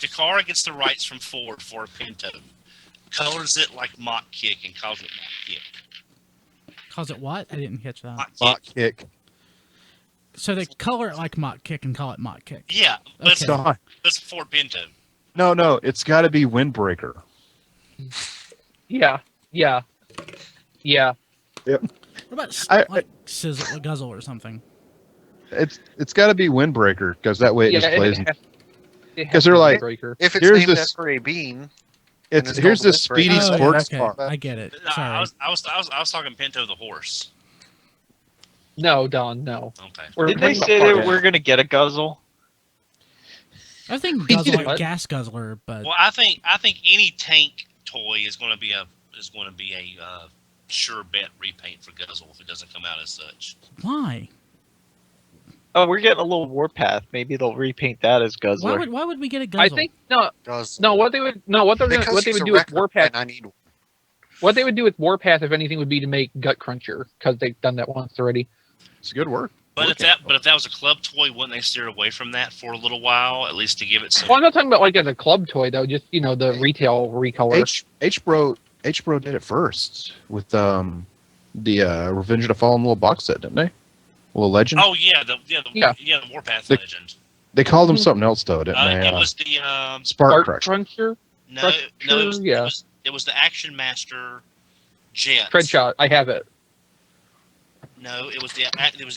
Takara gets the rights from Ford for a Pinto. Colors it like Mach Kick and calls it Mach Kick. Calls it what? I didn't catch that. Mach kick. So they color it like Mach Kick and call it Mach Kick. Yeah, but Okay. Don. it's a Ford Pinto. No, it's got to be windbreaker. Yeah. What about like Sizzle, Guzzle or something? It's got to be windbreaker because that way it just plays. it has 'Cause they're to be like- Breaker. If it's Here's named this- after a bean, It's it's here's called this windbreaker. speedy Oh, sports okay. car. I get it. No, Sorry. I was talking Pinto the horse. No, Don, no. Okay. We're Did they talking say about that we're gonna get a guzzle? I think He Guzzle did like what? Gas Guzzler, but Well, I think any tank toy is going to be a sure bet repaint for Guzzle if it doesn't come out as such. why? Oh, we're getting a little Warpath. Maybe they'll repaint that as Guzzler. Why would we get a Guzzle? I think no. does What they would do with Warpath. I need one. What they would do with Warpath, if anything, would be to make Gut Cruncher because they've done that once already. It's good work. But if that was a club toy, wouldn't they steer away from that for a little while, at least to give it some? Well, I'm not talking about like as a club toy though. Just the retail recolor. H Bro did it first with the Revenge of the Fallen little box set, didn't they? Little Legend. Oh yeah, the Warpath The- Legend. They called them something else though, didn't they? It was the Spark Art Crush. Cruncher, no, yeah. it was the Action Master Jet. Treadshot. I have it. No, it was the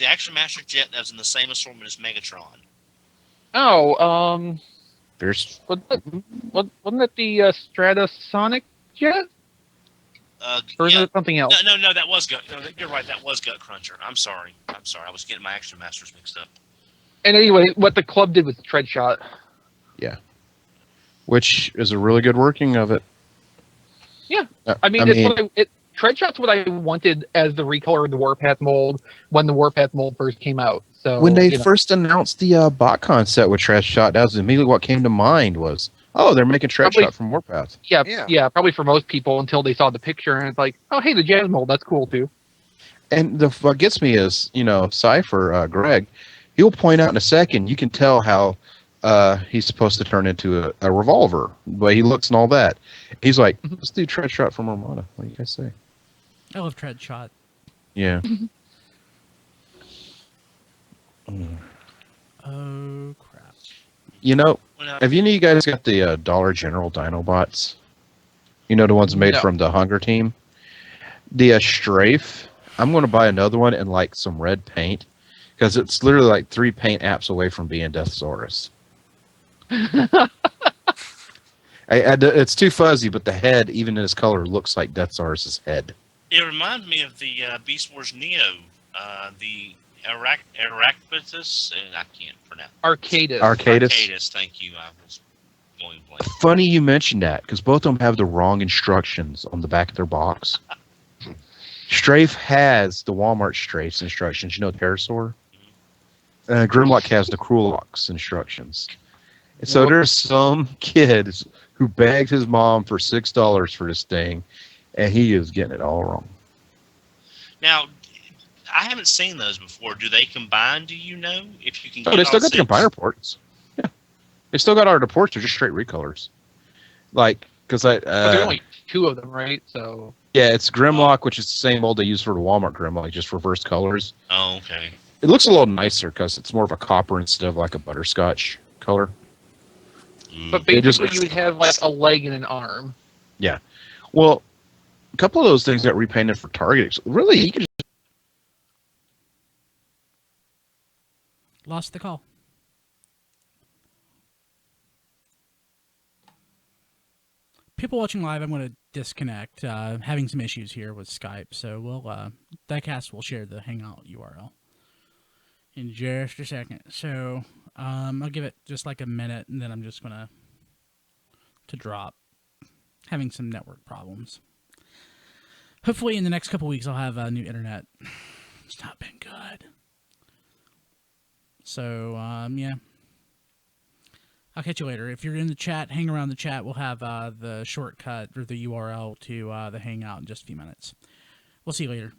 Action Master Jet that was in the same assortment as Megatron. Oh, Fierce. wasn't it the Stratosonic jet, or is Yeah. it something else? No, that was Gut. No, you're right. That was Gut Cruncher. I'm sorry. I was getting my Action Masters mixed up. And anyway, what the club did with Treadshot. Which is a really good working of it. Yeah. I mean, Treadshot's what I wanted as the recolor of the Warpath mold when the Warpath mold first came out. So When they first announced the bot concept with Trash Shot, that was immediately what came to mind was, oh, they're making Trash Probably- Shot from Warpath. yeah, probably for most people until they saw the picture and it's like, oh, hey, the Jazz mold, that's cool too. And what gets me is, Cypher, Greg, he'll point out in a second, you can tell how he's supposed to turn into a revolver, the way he looks and all that. He's like, let's do Trash Shot from Armada. What do you guys say? I love Tread Shot. Yeah. Oh crap! Well, Have any of you guys got the Dollar General Dinobots? The ones made No. from the Hunger Team? The Strafe. I'm going to buy another one and like some red paint because it's literally like 3 paint apps away from being Deathsaurus. It's too fuzzy, but the head, even in its color, looks like Deathsaurus' head. it reminds me of the Beast Wars Neo, the Arachnitis, and I can't pronounce. Arcadis. Arcadis, thank you. I was going blank. Funny you mentioned that because both of them have the wrong instructions on the back of their box. Strafe has the Walmart Strafe's instructions. Pterosaur? Grimlock has the Cruelox instructions. And so there's some kid who begged his mom for $6 for this thing, and he is getting it all wrong. Now, I haven't seen those before. Do they combine? Do you know if you can? Oh, Get they still all got the combiner ports. Yeah, they still got our ports. They're just straight recolors. Because But there's only 2 of them, right? So yeah, it's Grimlock, which is the same mold they use for the Walmart Grimlock, just reversed colors. Oh, okay. It looks a little nicer because it's more of a copper instead of like a butterscotch color. but They just- basically you would have like a leg and an arm. Well, a couple of those things got repainted for Target. Really, you could just Lost the call. People watching live, I'm going to disconnect. Having some issues here with Skype, so we'll Diecast will share the Hangout URL in just a second. So I'll give it just like a minute, and then I'm just going to drop. Having some network problems. Hopefully, in the next couple weeks, I'll have new internet. It's not been good. So yeah. I'll catch you later. If you're in the chat, hang around the chat. We'll have the shortcut or the URL to the Hangout in just a few minutes. We'll see you later.